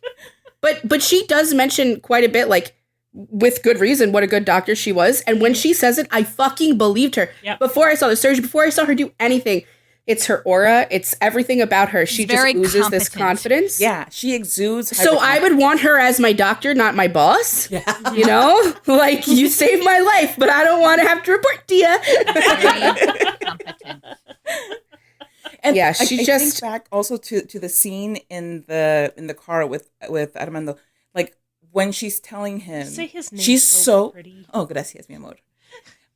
But she does mention quite a bit, like, with good reason, what a good doctor she was. And when she says it, I fucking believed her. Yep. Before I saw the surgery, before I saw her do anything, it's her aura. It's everything about her. She just oozes this confidence. Yeah, she exudes. So I would want her as my doctor, not my boss. Yeah. You know? Like, you saved my life, but I don't want to have to report to you. Very competent. And yeah, I think back also to the scene in the car with Armando. Like, when she's telling him, say his name, she's so pretty. Oh, gracias, mi amor.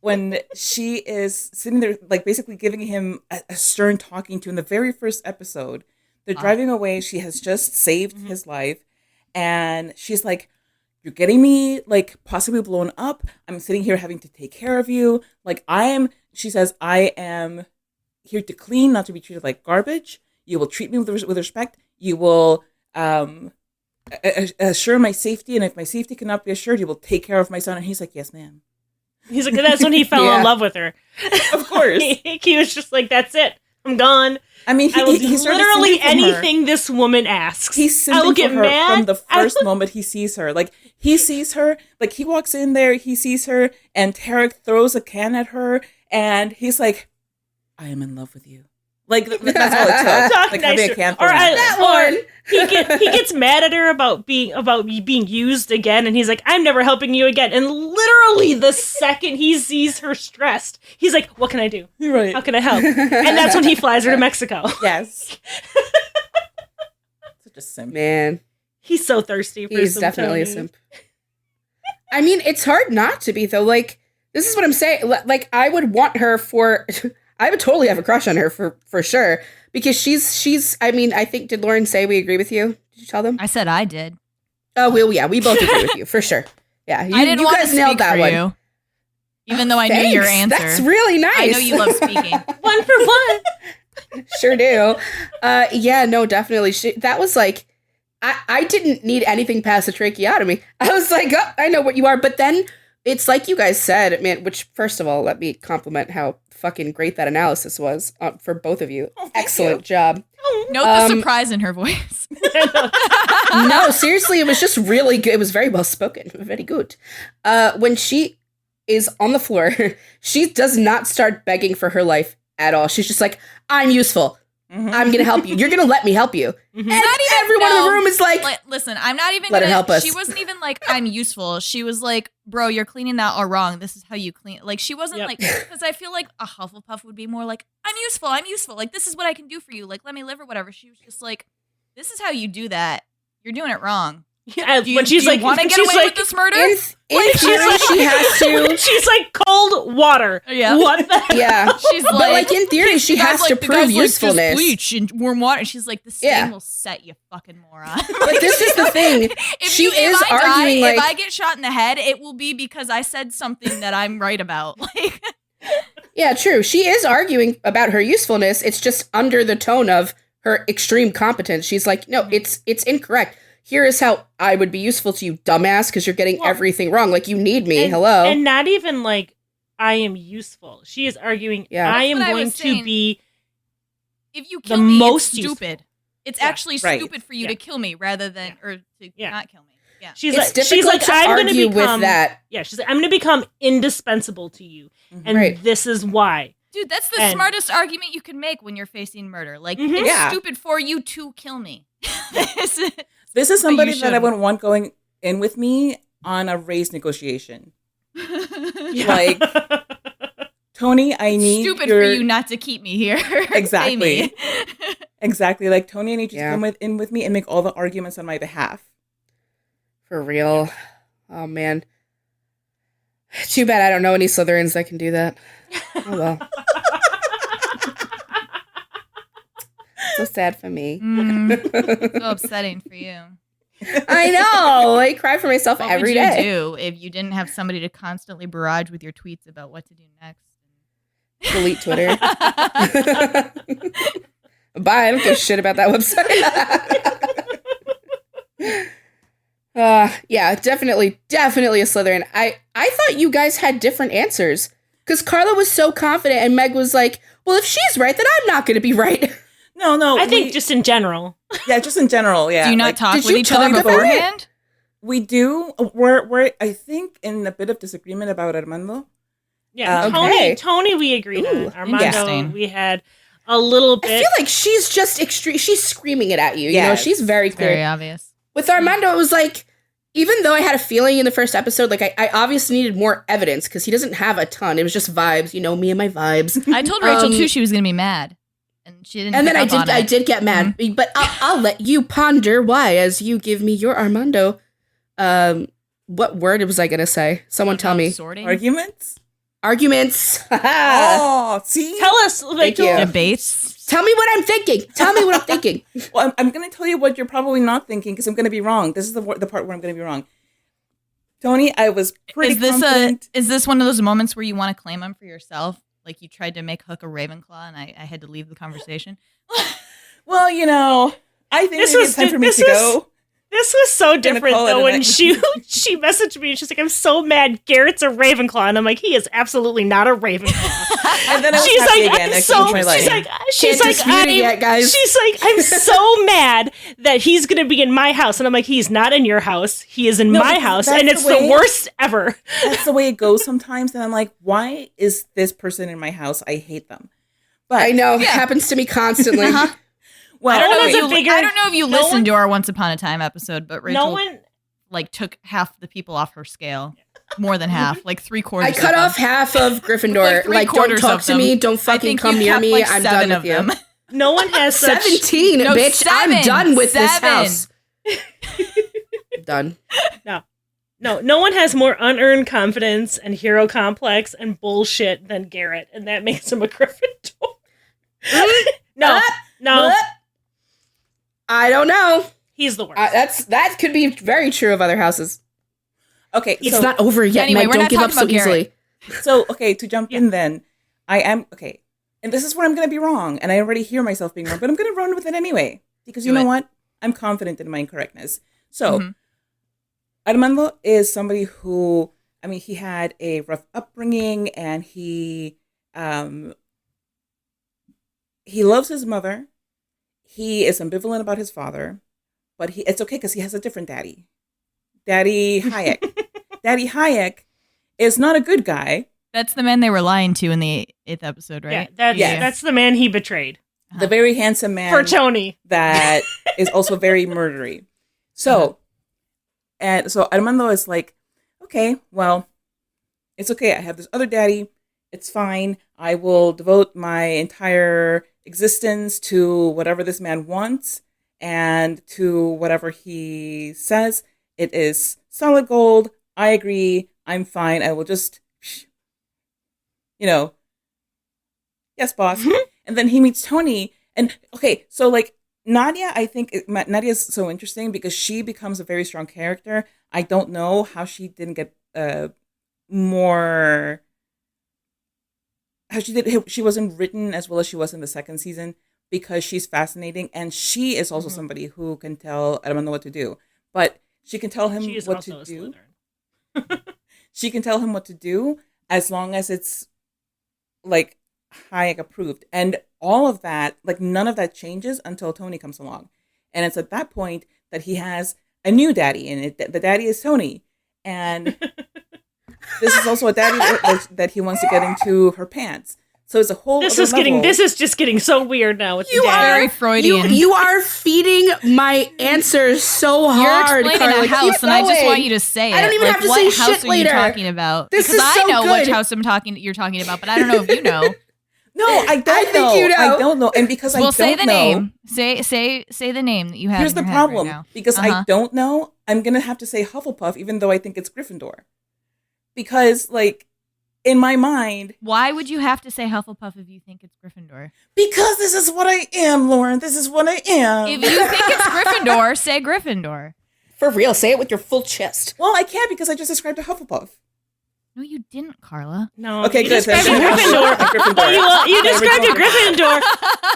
When she is sitting there, like, basically giving him a stern talking to in the very first episode, they're driving away. She has just saved his life. And she's like, you're getting me, like, possibly blown up. I'm sitting here having to take care of you. Like, she says, I am here to clean, not to be treated like garbage. You will treat me with respect. You will assure my safety. And if my safety cannot be assured, you will take care of my son. And he's like, yes, ma'am. He's like, that's when he fell in love with her. Of course. He was just like, that's it. I'm gone. I mean, he's literally anything this woman asks. He's I will get mad from the first moment he sees her. Like, he sees her, like, he walks in there, he sees her, and Tarek throws a can at her, and he's like, I am in love with you. Like, that's all it took. Like, having a can thrown at her. He gets mad at her about being used again, and he's like, I'm never helping you again. And literally the second he sees her stressed, he's like, what can I do? Right. How can I help? And that's when he flies her to Mexico. Yes. Such a simp. Man. He's so thirsty for He's definitely a simp. I mean, it's hard not to be, though. Like, this is what I'm saying. Like, I would want her for... I would totally have a crush on her for sure, because she's. I mean, I think, did Lauren say we agree with you? Did you tell them? I said I did. Oh, well, yeah, we both agree with you for sure. Yeah, I didn't want to nailed that one. You, even though I knew your answer. That's really nice. I know you love speaking. 1 for 1. Sure do. Yeah, no, definitely. That was like, I didn't need anything past the tracheotomy. I was like, oh, I know what you are, but then it's like you guys said, man. Which, first of all, let me compliment how fucking great that analysis was for both of you. Excellent job. Note the surprise in her voice. No, seriously, it was just really good. It was very well spoken. Very good. When she is on the floor, she does not start begging for her life at all. She's just like, I'm useful. Mm-hmm. I'm going to help you. You're going to let me help you. Mm-hmm. And everyone in the room is like, listen, I'm not even let her help us. She wasn't even like, I'm useful. She was like, bro, you're cleaning that all wrong. This is how you clean. Like, she wasn't like, because I feel like a Hufflepuff would be more like, I'm useful. Like, this is what I can do for you. Like, let me live or whatever. She was just like, this is how you do that. You're doing it wrong. Yeah, when she's like, want to get away with this murder? In theory, she has to. She's like, cold water. Yeah. What the hell? Yeah. She's like, in theory, she has to prove usefulness. Like, bleach and warm water. And she's like, the stain will set you, fucking moron. But this is the thing. If I get shot in the head, it will be because I said something that I'm right about. Like, yeah, true. She is arguing about her usefulness. It's just under the tone of her extreme competence. She's like, no, it's incorrect. here is how I would be useful to you, dumbass, because you're getting everything wrong. Like, you need me. Hello. And not even like, I am useful. She is arguing, I am going to be if you kill me, most it's stupid. Useful. It's actually stupid for you to kill me rather than, or to not kill me. Yeah. She's like, I'm going to become, with that. Yeah, she's like, I'm going to become indispensable to you. And this is why. Dude, that's the smartest argument you can make when you're facing murder. Like, it's stupid for you to kill me. This is somebody that I wouldn't want going in with me on a race negotiation. Like, Thony, I need stupid for you not to keep me here. Exactly. Exactly. Like, Thony, I need you to come in with me and make all the arguments on my behalf. For real. Oh, man. Too bad I don't know any Slytherins that can do that. Oh, well. So sad for me. So upsetting for you. I know. I cry for myself every day. What would you do if you didn't have somebody to constantly barrage with your tweets about what to do next? Delete Twitter. Bye. I don't give a shit about that website. Yeah, definitely a Slytherin. I thought you guys had different answers. Because Carla was so confident and Meg was like, well, if she's right, then I'm not going to be right. No. I think just in general. Yeah, just in general, yeah. Do you not talk with each other beforehand? We do. We're I think, in a bit of disagreement about Armando. Yeah, Thony we agreed on. Armando, we had a little bit. I feel like she's just extreme. She's screaming it at you. You know, she's very clear. Very obvious. With Armando, it was like, even though I had a feeling in the first episode, like I obviously needed more evidence because he doesn't have a ton. It was just vibes, you know, me and my vibes. I told Rachel too she was going to be mad, and she didn't. And then I did get mad, but I'll let you ponder why as you give me your Armando. What word was I going to say? Someone tell me. Sorting? Arguments. Oh, see? Tell us, Rachel. Debates. Tell me what I'm thinking. Well, I'm going to tell you what you're probably not thinking because I'm going to be wrong. This is the part where I'm going to be wrong. Thony, I was pretty confident. Is this one of those moments where you want to claim them for yourself? Like you tried to make Hook a Ravenclaw and I had to leave the conversation? Well, you know, I think it's time for me to go. This was so different, though, when she messaged me and she's like, I'm so mad Garrett's a Ravenclaw. And I'm like, he is absolutely not a Ravenclaw. And then I was happy again. She's like, I'm so mad that he's going to be in my house. And I'm like, he's not in your house. He is in my house. And it's the worst ever. That's the way it goes sometimes. And I'm like, why is this person in my house? I hate them. But I know. It happens to me constantly. Well, I don't know if you listened to our Once Upon a Time episode, but Rachel took half the people off her scale. More than half, like 3/4. I cut off half of Gryffindor. Like don't talk to me. Don't fucking come near me. I'm done with you. No one has 17, bitch. 7, I'm done with this house. Done. No one has more unearned confidence and hero complex and bullshit than Garrett, and that makes him a Gryffindor. No. I don't know. He's the worst. That could be very true of other houses. Okay, it's not over yet. Anyway, Meg, don't give up so easily. So, okay, to jump in then, I am okay, and this is where I'm going to be wrong, and I already hear myself being wrong, but I'm going to run with it anyway because you know what? I'm confident in my incorrectness. So, Armando is somebody who, I mean, he had a rough upbringing, and he loves his mother. He is ambivalent about his father, but it's okay because he has a different daddy. Daddy Hayek. Daddy Hayek is not a good guy. That's the man they were lying to in the 8th episode, right? Yeah, that's the man he betrayed. The very handsome man. For Thony. That is also very murdery. So, and so Armando is like, okay, well, it's okay. I have this other daddy. It's fine. I will devote my entire existence to whatever this man wants and to whatever he says. It is solid gold. I agree. I'm fine. I will just, yes, boss. And then he meets Thony. And okay, so like Nadia, I think Nadia is so interesting because she becomes a very strong character. I don't know how she didn't get more. She wasn't written as well as she was in the second season because she's fascinating and she is also somebody who can tell Armando what to do. but she can tell him She is what also to a do. Slytherin. She can tell him what to do as long as it's like Hayek approved. And all of that, like none of that changes until Thony comes along. And it's at that point that he has a new daddy, and the daddy is Thony. And this is also a daddy that he wants to get into her pants. So it's a whole This other is level. just getting so weird now with the You dad. Very Freudian. You are feeding my answers so You're hard. explaining Carla. a house, Keep and I just going. want you to say it. I don't even like, have to what say house shit are later. you talking about? This because is I so know which good. house you're talking about, but I don't know if you know. No, I don't I think know. you know. I don't know. And because I Well, don't say the know, name. Say the name that you have. here's in the your head problem. Right now. Because I don't know, I'm going to have to say Hufflepuff, even though I think it's Gryffindor. Because, like, in my mind... Why would you have to say Hufflepuff if you think it's Gryffindor? Because this is what I am, Lauren. This is what I am. If you think it's Gryffindor, say Gryffindor. For real, say it with your full chest. Well, I can't because I just described a Hufflepuff. No, you didn't, Carla. No, Okay, you good. described a Then- Gryffindor. Gryffindor. You described a Gryffindor.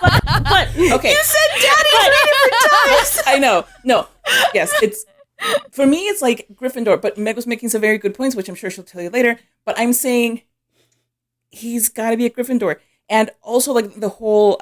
But Okay. You said daddy 3 different times. I know. No. Yes, it's... For me, it's like Gryffindor, but Meg was making some very good points, which I'm sure she'll tell you later. But I'm saying he's got to be a Gryffindor. And also, like, the whole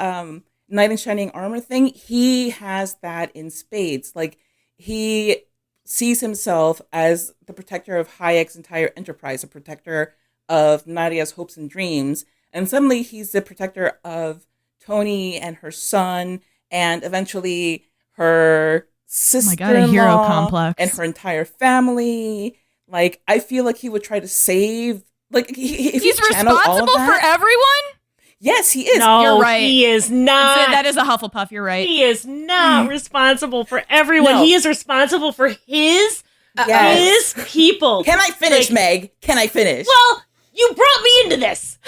knight in shining armor thing, he has that in spades. Like, he sees himself as the protector of Hayek's entire enterprise, a protector of Nadia's hopes and dreams. And suddenly he's the protector of Thony and her son, and eventually her sister-in-law, a hero complex. and her entire family. Like, I feel like he would try to save... Like, if He's he channeled all of responsible for that, everyone? yes, he is. no, You're right. he is not. That is a Hufflepuff, you're right. He is not responsible for everyone. No. He is responsible for his Yes. people. Can I finish, Like- Meg? Can I finish? Well, you brought me into this.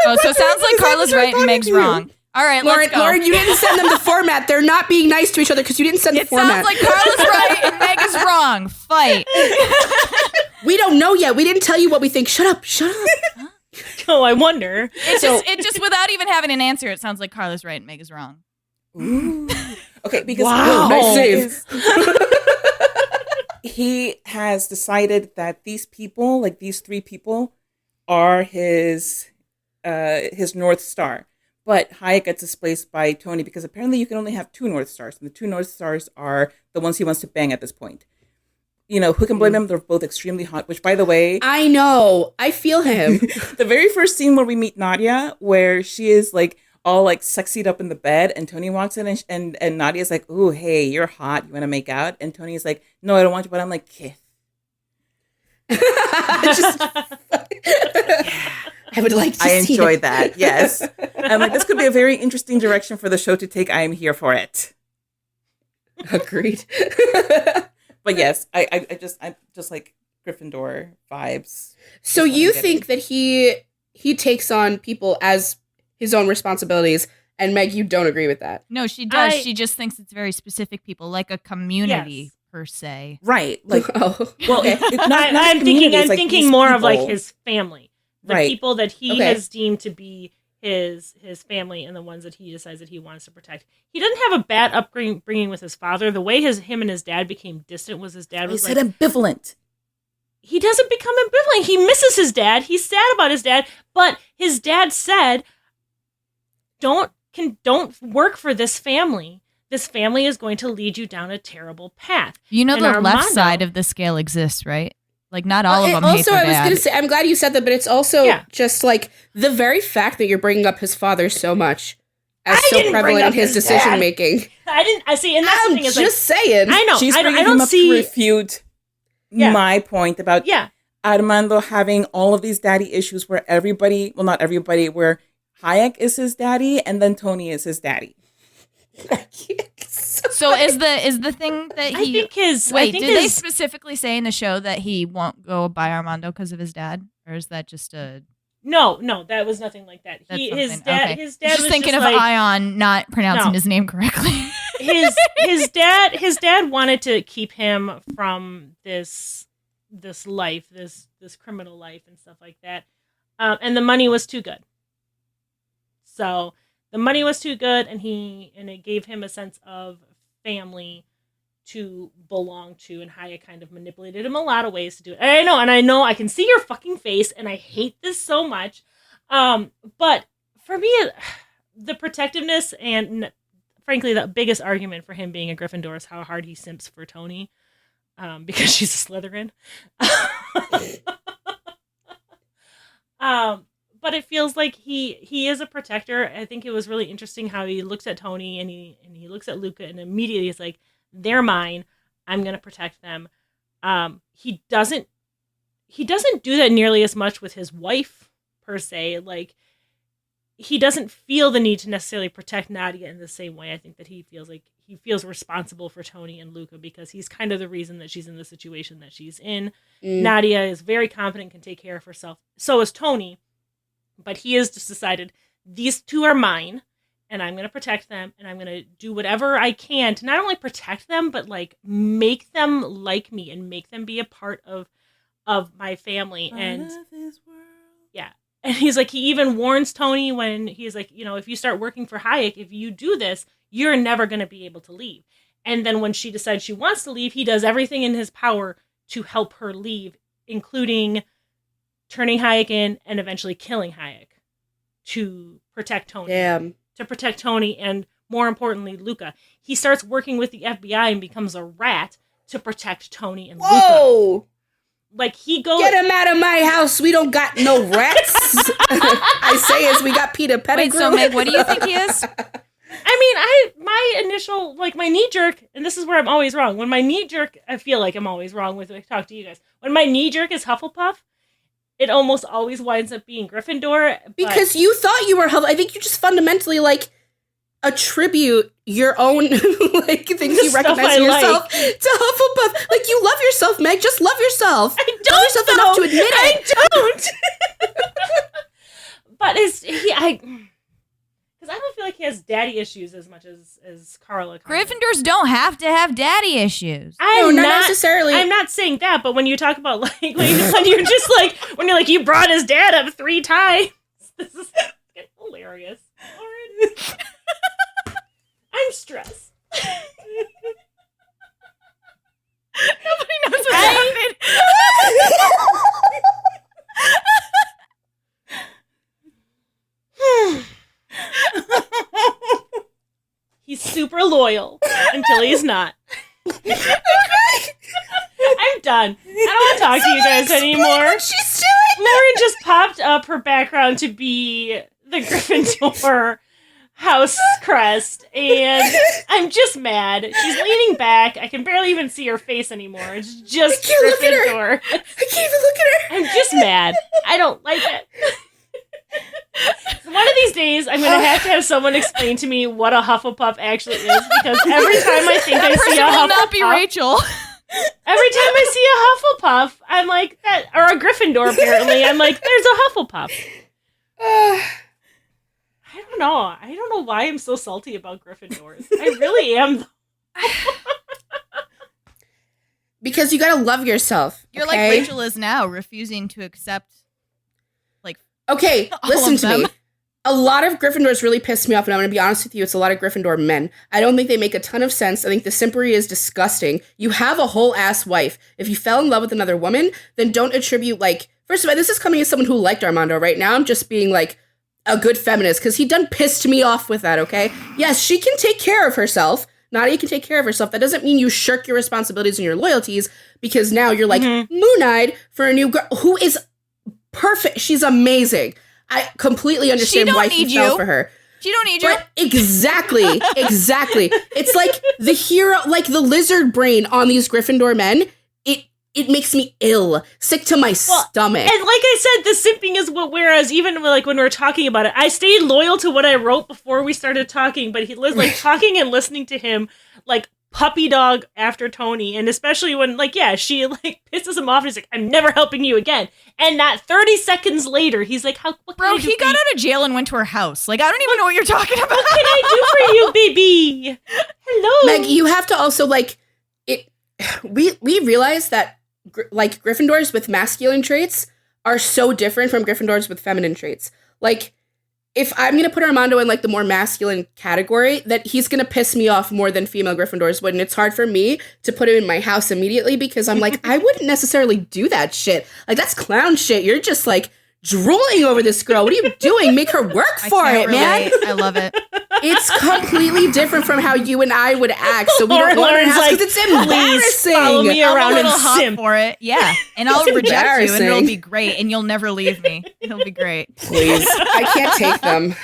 Oh, so it sounds like Carla's right and Meg's wrong. All right, Lauren, let's go. Lauren, you didn't send them the format. They're not being nice to each other because you didn't send the It format. sounds like Carla's right and Meg is wrong. Fight. We don't know yet. We didn't tell you what we think. Shut up. Shut up. Oh, I wonder. It just without even having an answer, it sounds like Carla's right and Meg is wrong. Ooh. Okay, because Wow. Nice save. he has decided that these people, like these 3 people, are his North Star. But Hayek gets displaced by Thony because apparently you can only have 2 North Stars, and the 2 North Stars are the ones he wants to bang at this point. You know, who can blame them? They're both extremely hot, which, by the way... I know. I feel him. The very first scene where we meet Nadia, where she is, like, all, like, sexied up in the bed, and Thony walks in, and Nadia's like, ooh, hey, you're hot. You want to make out? And Tony's like, no, I don't want to, but I'm like, Kith. I would like to I see enjoyed it. that, yes. I'm like, this could be a very interesting direction for the show to take. I am here for it. Agreed. But yes, I'm just like Gryffindor vibes. So That's what you I'm getting. think that he takes on people as his own responsibilities, and Meg, you don't agree with that. No, she does. I- She just thinks it's very specific people, like a community Yes. per se. Right? Like, Oh. well, it's not I'm communities, thinking. I'm like thinking these more of like people. his family, the Right. people that he Okay. has deemed to be his family, and the ones that he decides that he wants to protect. He doesn't have a bad upbringing with his father. The way him and his dad became distant was his dad I was said like, ambivalent. he doesn't become ambivalent. He misses his dad. He's sad about his dad, but his dad said, "Don't work for this family. This family is going to lead you down a terrible path." You know And the left Armando- side of the scale exists, right? Like not all of them hate Also, their I was dad. going to say, I'm glad you said that, but it's also Yeah. just like the very fact that you're bringing up his father so much as I so didn't bring prevalent in up his his decision dad. making. I see, and that's the I'm thing is just like, saying. I know, She's I bringing don't him up to see, refute Yeah. my point about yeah, Armando having all of these daddy issues where everybody, well, not everybody, where Hayek is his daddy and then Thony is his daddy. So is the thing that I he think his. wait? I think Did they his, specifically say in the show that he won't go by Armando because of his dad, or is that just a? no, that was nothing like that. That's His something- dad, okay. his dad Just was thinking just of like, Ion not pronouncing No. his name correctly. his dad wanted to keep him from this life, this criminal life and stuff like that, and the money was too good. So the money was too good, and it gave him a sense of family to belong to, and Hayek kind of manipulated him a lot of ways to do it. And I know, I can see your fucking face, and I hate this so much. But for me, the protectiveness and frankly, the biggest argument for him being a Gryffindor is how hard he simps for Thony, because she's a Slytherin. But it feels like he is a protector. I think it was really interesting how he looks at Thony and he looks at Luca and immediately is like, they're mine. I'm gonna protect them. He doesn't do that nearly as much with his wife per se. Like, he doesn't feel the need to necessarily protect Nadia in the same way. I think that he feels responsible for Thony and Luca because he's kind of the reason that she's in the situation that she's in. Nadia is very confident, can take care of herself. So is Thony, but he has just decided these two are mine, and I'm going to protect them, and I'm going to do whatever I can to not only protect them, but like make them like me and make them be a part of my family. And yeah. And he's like, he even warns Thony when he's like, if you start working for Hayek, if you do this, you're never going to be able to leave. And then when she decides she wants to leave, he does everything in his power to help her leave, including turning Hayek in and eventually killing Hayek to protect Thony. Damn. To protect Thony and, more importantly, Luca. He starts working with the FBI and becomes a rat to protect Thony and Luca. Whoa! Like, he goes... Get him out of my house. We don't got no rats. I say as we got Peter Pettigrew. Wait, so Meg, what do you think he is? I mean, my initial, like, my knee-jerk, and this is where I'm always wrong. When my knee-jerk, I feel like I'm always wrong when I talk to you guys. When my knee-jerk is Hufflepuff, it almost always winds up being Gryffindor. Because you thought you were Hufflepuff. I think you just fundamentally, like, attribute your own, like, things you recognize in yourself to Hufflepuff. Like, you love yourself, Meg. Just love yourself. I don't love yourself enough to admit it. I don't. But because I don't feel like he has daddy issues as much as Carla. Gryffindors don't have to have daddy issues. No, not necessarily. I'm not saying that, but when you talk about, like, when you're just like, when you're like, you brought his dad up 3 times. This is hilarious. I'm stressed. Nobody knows what's happening. He's super loyal until he's not. I'm done. I don't want to talk to you guys anymore. What she's doing. Lauren just popped up her background to be the Gryffindor house crest, and I'm just mad. She's leaning back. I can barely even see her face anymore. It's just Gryffindor. I can't even look at her. I'm just mad. I don't like it. One of these days, I'm going to have someone explain to me what a Hufflepuff actually is, because every time I think I see a Hufflepuff... will not be Rachel. Every time I see a Hufflepuff, I'm like, that, or a Gryffindor, apparently, I'm like, there's a Hufflepuff. I don't know. I don't know why I'm so salty about Gryffindors. I really am. Because you gotta love yourself. You're okay? like Rachel is now, refusing to accept, like, okay, all listen of to them. me. A lot of Gryffindors really piss me off, and I'm going to be honest with you, it's a lot of Gryffindor men. I don't think they make a ton of sense. I think the simpery is disgusting. You have a whole-ass wife. If you fell in love with another woman, then don't attribute, like... First of all, this is coming as someone who liked Armando. Right now, I'm just being, like, a good feminist, because he done pissed me off with that, okay? Yes, she can take care of herself. Nadia can take care of herself. That doesn't mean you shirk your responsibilities and your loyalties, because now you're, like, moon-eyed for a new girl who is perfect. She's amazing. I completely understand why he fell for her. She don't need you. But exactly. It's like the hero, like the lizard brain on these Gryffindor men. It makes me ill, sick to my stomach. And like I said, the simping is what. Whereas even like when we were talking about it, I stayed loyal to what I wrote before we started talking. But he was like talking and listening to him, like puppy dog after Thony, and especially when she like pisses him off. And he's like, "I'm never helping you again." And not 30 seconds later, he's like, Bro, he got out of jail and went to her house. Like, I don't even know what you're talking about. What can I do for you, baby? Hello, Meg. You have to also like it. We realize that like Gryffindors with masculine traits are so different from Gryffindors with feminine traits. Like if I'm going to put Armando in like the more masculine category, that he's going to piss me off more than female Gryffindors would. And it's hard for me to put him in my house immediately because I'm like, I wouldn't necessarily do that shit. Like, that's clown shit. You're just like drooling over this girl. What are you doing? Make her work for it, man. I love it. It's completely different from how you and I would act. So we don't want to ask because it's embarrassing. Follow me around I'm a and little hot simp for it. Yeah. And I'll reject you and it'll be great. And you'll never leave me. It'll be great. Please. I can't take them.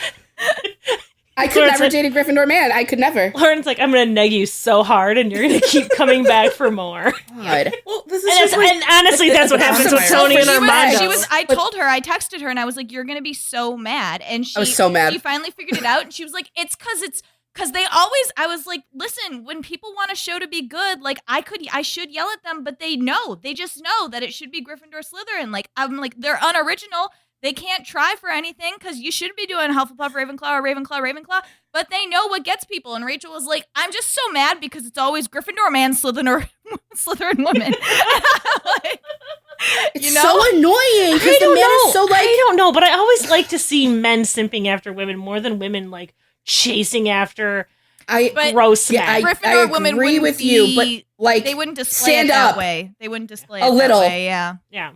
I could never date a Gryffindor man. I could never. Lauren's like, I'm going to neg you so hard and you're going to keep coming back for more. God. Well, this is And honestly, that's what happens with Thony and Armando. I told her, I texted her and I was like, you're going to be so mad. And I was so mad. She finally figured it out and she was like, it's because they always, I was like, listen, when people want a show to be good, like I should yell at them, but they just know that it should be Gryffindor Slytherin. Like, I'm like, they're unoriginal. They can't try for anything because you should be doing Hufflepuff, Ravenclaw, or Ravenclaw, but they know what gets people. And Rachel was like, I'm just so mad because it's always Gryffindor man, Slytherin woman. Like, it's so annoying because the man is so like... I don't know, but I always like to see men simping after women more than women like chasing after gross men. I agree with you, but like they wouldn't display it that way. They wouldn't display it a little. That way, yeah. Yeah.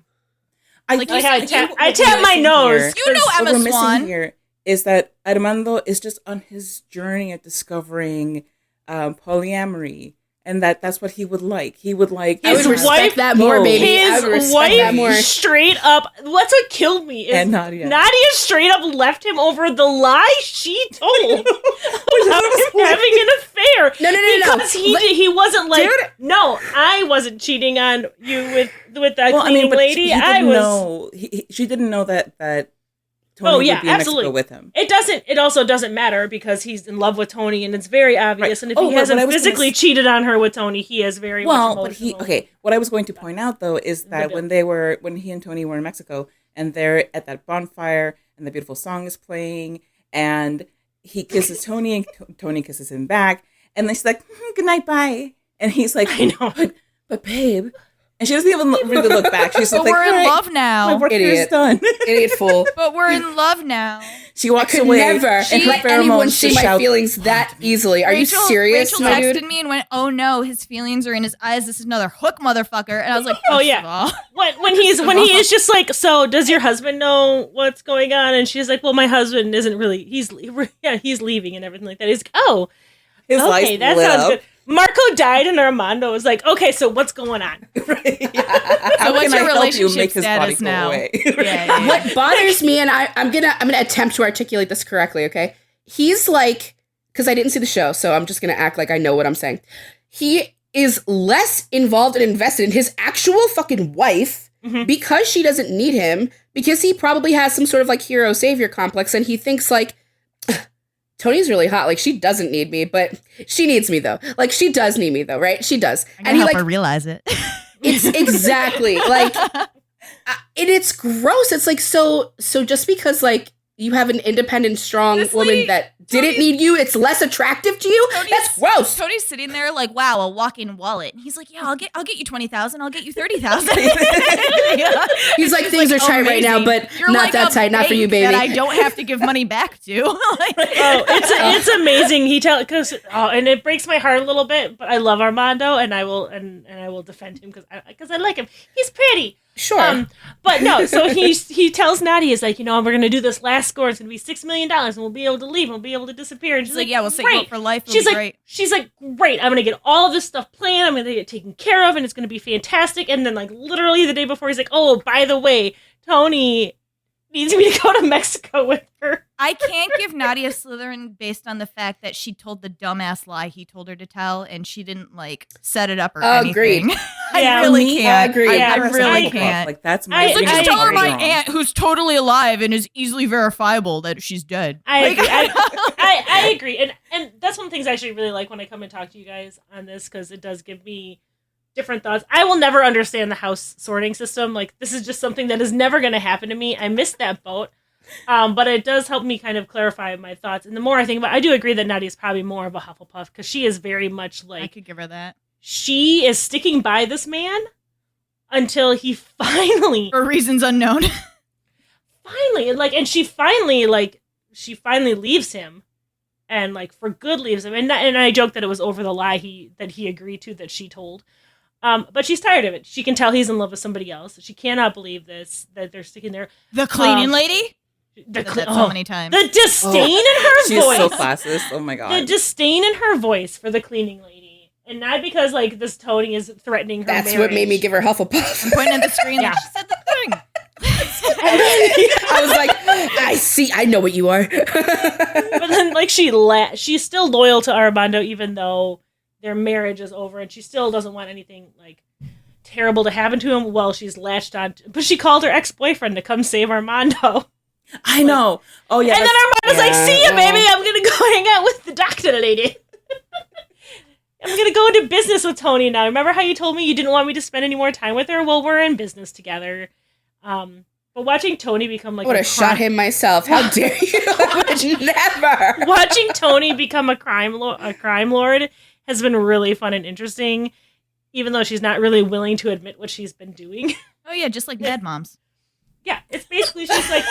I tap my nose. You know Emma what we're Swan. missing here is that Armando is just on his journey of discovering polyamory, and that's what he would like. He would like his wife that more, baby. His wife straight up. That's what killed me. Is and Nadia straight up left him over the lie she told about him having an affair. No. Because he wasn't like, dude, no, I wasn't cheating on you with that cleaning lady. She didn't know that Thony would be in Mexico with him. It also doesn't matter because he's in love with Thony and it's very obvious. Right. And if he hasn't physically cheated on her with Thony, he is very much emotional. But what I was going to point out though is that when he and Thony were in Mexico and they're at that bonfire and the beautiful song is playing and he kisses Thony and Thony kisses him back and then she's like, good night, bye. And he's like, I know, but babe. And she doesn't even really look back. She's just like, we're in love now. My work here is done. Idiot fool. But we're in love now. She walks away. Never let anyone see my feelings that easily. Are you serious, Rachel texted me and went, oh no, his feelings are in his eyes. This is another hook, motherfucker. And I was like, oh yeah. When he is just like, so does your husband know what's going on? And she's like, well, my husband isn't really, he's leaving and everything like that. He's like, oh, his okay, that sounds good. Marco died and Armando was like, okay, so what's going on? Right, yeah. So what's your relationship status now? Yeah. What bothers me, and I'm gonna attempt to articulate this correctly, okay? He's like, because I didn't see the show, so I'm just gonna act like I know what I'm saying. He is less involved and invested in his actual fucking wife because she doesn't need him, because he probably has some sort of like hero savior complex, and he thinks like, Thony's really hot. Like, she doesn't need me, but she needs me, though. Like, she does need me, though, right? She does. And he, help her realize it. It's exactly, like, it's gross. It's like, so just because, like, you have an independent, strong woman that didn't need you, it's less attractive to you? That's gross. Tony's sitting there like, wow, a walk-in wallet. And he's like, yeah, I'll get you 20,000. I'll get you 30,000. He's like, things are tight right now, but you're not like that tight. Not for you, baby. That I don't have to give money back to. It's amazing. And it breaks my heart a little bit, but I love Armando, and I will defend him because I like him. He's pretty. Sure. But no, so he tells Nadia, he's like, we're going to do this last score. It's going to be $6 million and we'll be able to leave. We'll be able to disappear. And she's like, yeah, we'll set you up for life. She's like, great. I'm going to get all of this stuff planned. I'm going to get it taken care of and it's going to be fantastic. And then like literally the day before, he's like, oh, by the way, Thony needs me to go to Mexico with her. I can't give Nadia Slytherin based on the fact that she told the dumbass lie he told her to tell, and she didn't like set it up or anything. I really can't. I really can't. Like that's my. Just tell her my aunt, who's totally alive and is easily verifiable, that she's dead. I agree, and that's one of the things I actually really like when I come and talk to you guys on this, because it does give me different thoughts. I will never understand the house sorting system. Like, this is just something that is never going to happen to me. I missed that boat. But it does help me kind of clarify my thoughts. And the more I think about it, I do agree that Nadia's probably more of a Hufflepuff, because she is very much like... I could give her that. She is sticking by this man until he finally... For reasons unknown. Finally, and she finally, she finally leaves him, and like for good leaves him. And I joked that it was over the lie that he agreed to that she told. But she's tired of it. She can tell he's in love with somebody else. She cannot believe that they're sticking there. The cleaning lady. So many times. The disdain in her She's voice. so classist. Oh my god. The disdain in her voice for the cleaning lady, and not because like this Thony is threatening her. That's marriage. what made me give her Hufflepuff. I'm pointing at the screen. Yeah. Like, she said the thing. I was like, I see. I know what you are. But then, like, she's still loyal to Armando, even though their marriage is over, and she still doesn't want anything like terrible to happen to him. Well, she's latched on. But she called her ex-boyfriend to come save Armando. I know. Oh yeah. And then Armando's like, "See ya, baby. I'm gonna go hang out with the doctor lady. I'm gonna go into business with Thony now. Remember how you told me you didn't want me to spend any more time with her? Well, we're in business together." But watching Thony become like I would have shot him myself. How dare you? I would never. Watching Thony become a crime lord has been really fun and interesting, even though she's not really willing to admit what she's been doing. Oh yeah, just like Mad Moms. Yeah, it's basically she's like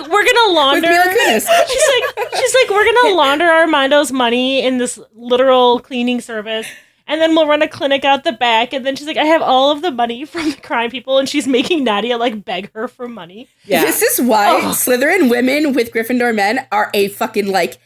we're gonna launder. She's like we're gonna launder Armando's money in this literal cleaning service, and then we'll run a clinic out the back. And then she's like, I have all of the money from the crime people, and she's making Nadia like beg her for money. Yeah. This is why Slytherin women with Gryffindor men are a fucking like.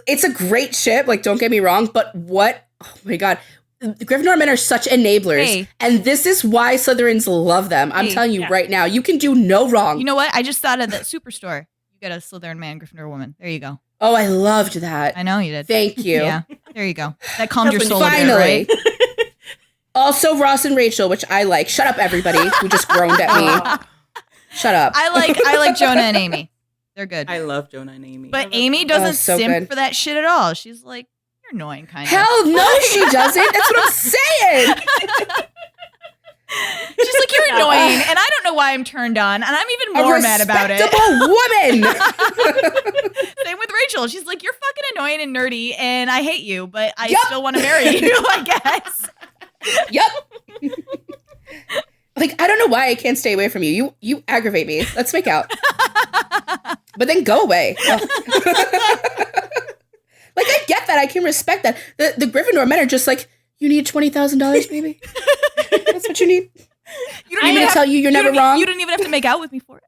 It's a great ship. Like, don't get me wrong, but what? Oh my god. Gryffindor men are such enablers, Hey. and this is why Slytherins love them. I'm telling you right now, you can do no wrong. You know what? I just thought of that Superstore. You get a Slytherin man, Gryffindor woman. There you go. Oh, I loved that. I know you did. Thank you. Yeah, there you go. That calmed your soul Finally. a bit, right? Also, Ross and Rachel, which I like. Shut up, everybody who just groaned at me. Shut up. I like Jonah and Amy. They're good. I love Jonah and Amy. But Amy doesn't so simp good. for that shit at all. She's like, you're annoying, kind of. Hell no, she doesn't. That's what I'm saying. She's like, you're annoying, and I don't know why I'm turned on, and I'm even more mad about it. Respectable woman. Same with Rachel. She's like, you're fucking annoying and nerdy, and I hate you, but I still want to marry you, I guess. Yep. Like, I don't know why I can't stay away from you. You aggravate me. Let's make out. But then go away. Like, I get that. I can respect that. The Gryffindor men are just like, you need $20,000, baby? That's what you need? You I'm going to tell you you're never wrong? You don't even have to make out with me for it.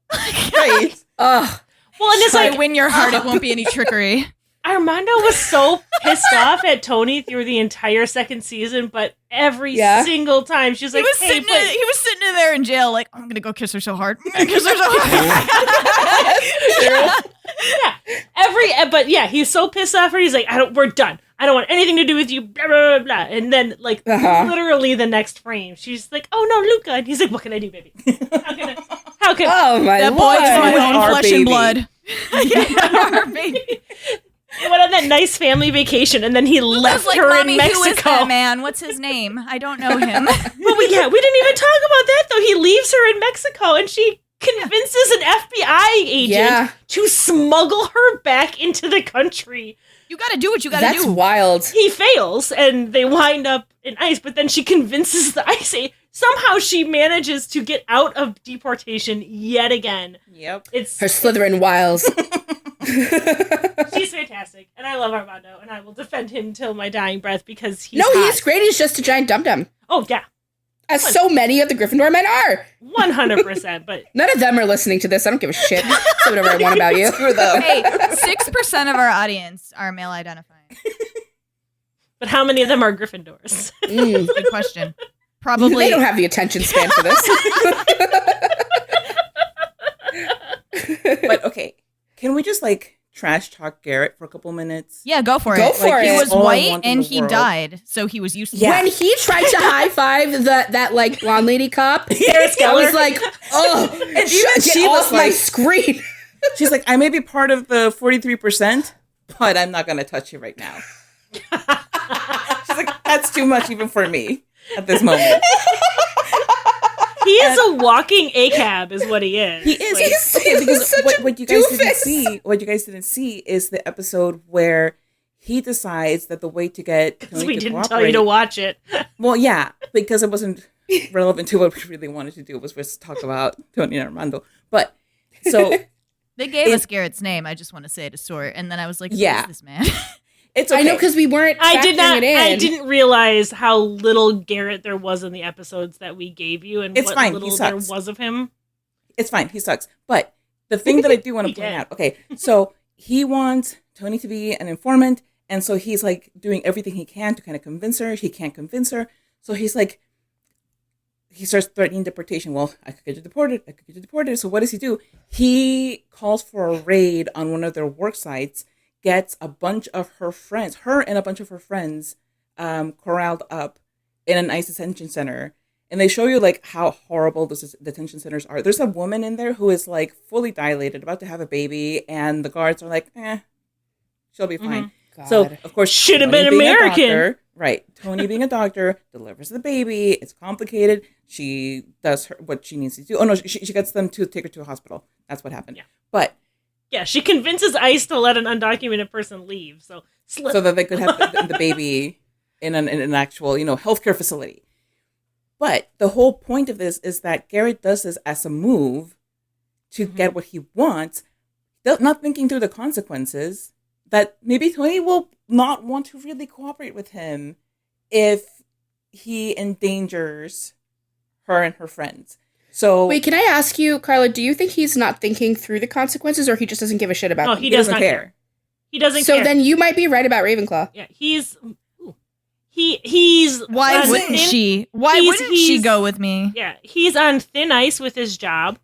right. Ugh. Well, and it's If I like win your heart, it won't be any trickery. Armando was so pissed off at Thony through the entire second season, but every single time she's like, he was sitting in there in jail, like, I'm gonna go kiss her so hard. I'm gonna kiss her so hard. But he's so pissed off at her. He's like, we're done. I don't want anything to do with you. Blah blah blah. Blah. And then, like, literally the next frame, she's like, oh no, Luca. And he's like, what can I do, baby? How can? Oh my that Lord. boy is my own Our flesh baby. and blood. Yeah, our baby. He went on that nice family vacation, and then he left like, her Mommy, in Mexico. who is that man? What's his name? I don't know him. But we didn't even talk about that though. He leaves her in Mexico, and she convinces an FBI agent to smuggle her back into the country. You got to do what you got to do. That's wild. He fails, and they wind up in ICE. But then she convinces the ICE. Somehow she manages to get out of deportation yet again. Yep. It's Her Slytherin wiles. She's fantastic, and I love Armando, and I will defend him till my dying breath because he's he's great. He's just a giant dum-dum. Oh yeah, As so many of the Gryffindor men are. 100%. But None of them are listening to this. I don't give a shit. Say whatever I want about you. Hey, 6% of our audience are male identifying. but how many of them are Gryffindors? Good question. Probably. They don't have the attention span for this. But okay, can we just like trash talk Garrett for a couple minutes? Yeah, go for Go it. for He it. was All I white want in and the he world. died, so he was useless. Yeah. When he tried to high five that like blonde lady cop, I was like, oh, And get even she off was my like- screen. She's like, I may be part of the 43%, but I'm not gonna touch you right now. She's like, that's too much even for me at this moment. He is a walking ACAB, is what he is. He is. He's Okay, because such a what you guys didn't doofus. see is the episode where he decides that the way to get Tony we to didn't cooperate, tell you to watch it. Well, yeah, because it wasn't relevant to what we really wanted to do was just talk about Tony and Armando. But so They gave us Garrett's name. I just want to say it to Sort. And then I was like, who is this man? It's okay. I know, because we weren't I didn't realize how little Garrett there was in the episodes that we gave you and it's what fine. little there was of him. It's fine. He sucks. But the thing that I do want to point out, okay, so he wants Thony to be an informant, and so he's like doing everything he can to kind of convince her. He can't convince her. So he's like, he starts threatening deportation. Well, I could get you deported. I could get you deported. So what does he do? He calls for a raid on one of their work sites, gets a bunch of her friends, her and a bunch of her friends, corralled up in an ICE detention center. And they show you like how horrible those detention centers are. There's a woman in there who is like fully dilated, about to have a baby, and the guards are like, she'll be fine. So of course, should have been American. Right. Thony being a doctor delivers the baby. It's complicated. She does what she needs to do. Oh no, she gets them to take her to a hospital. That's what happened. Yeah. But yeah, she convinces ICE to let an undocumented person leave, so that they could have the baby in an actual, healthcare facility. But the whole point of this is that Garrett does this as a move to get what he wants, not thinking through the consequences, that maybe Thony will not want to really cooperate with him if he endangers her and her friends. So wait, can I ask you, Carla, do you think he's not thinking through the consequences, or he just doesn't give a shit about them? No, he does not care. He doesn't care. So then you might be right about Ravenclaw. Yeah, he's why wouldn't she? Why wouldn't she go with me? Yeah, he's on thin ice with his job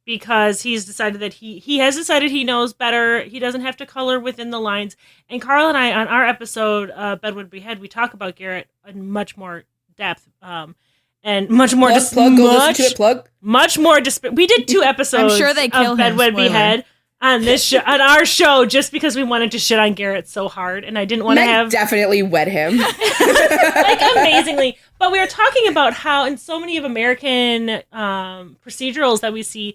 because he's decided that he has decided he knows better. He doesn't have to color within the lines. And Carl and I, on our episode, Bedwood Behead, we talk about Garrett in much more depth. And much more much more. We did 2 episodes. I'm sure they kill of him. Bedwood Behead on this show, on our show, just because we wanted to shit on Garrett so hard, and I didn't want to have definitely wed him like amazingly. But we were talking about how in so many of American procedurals that we see,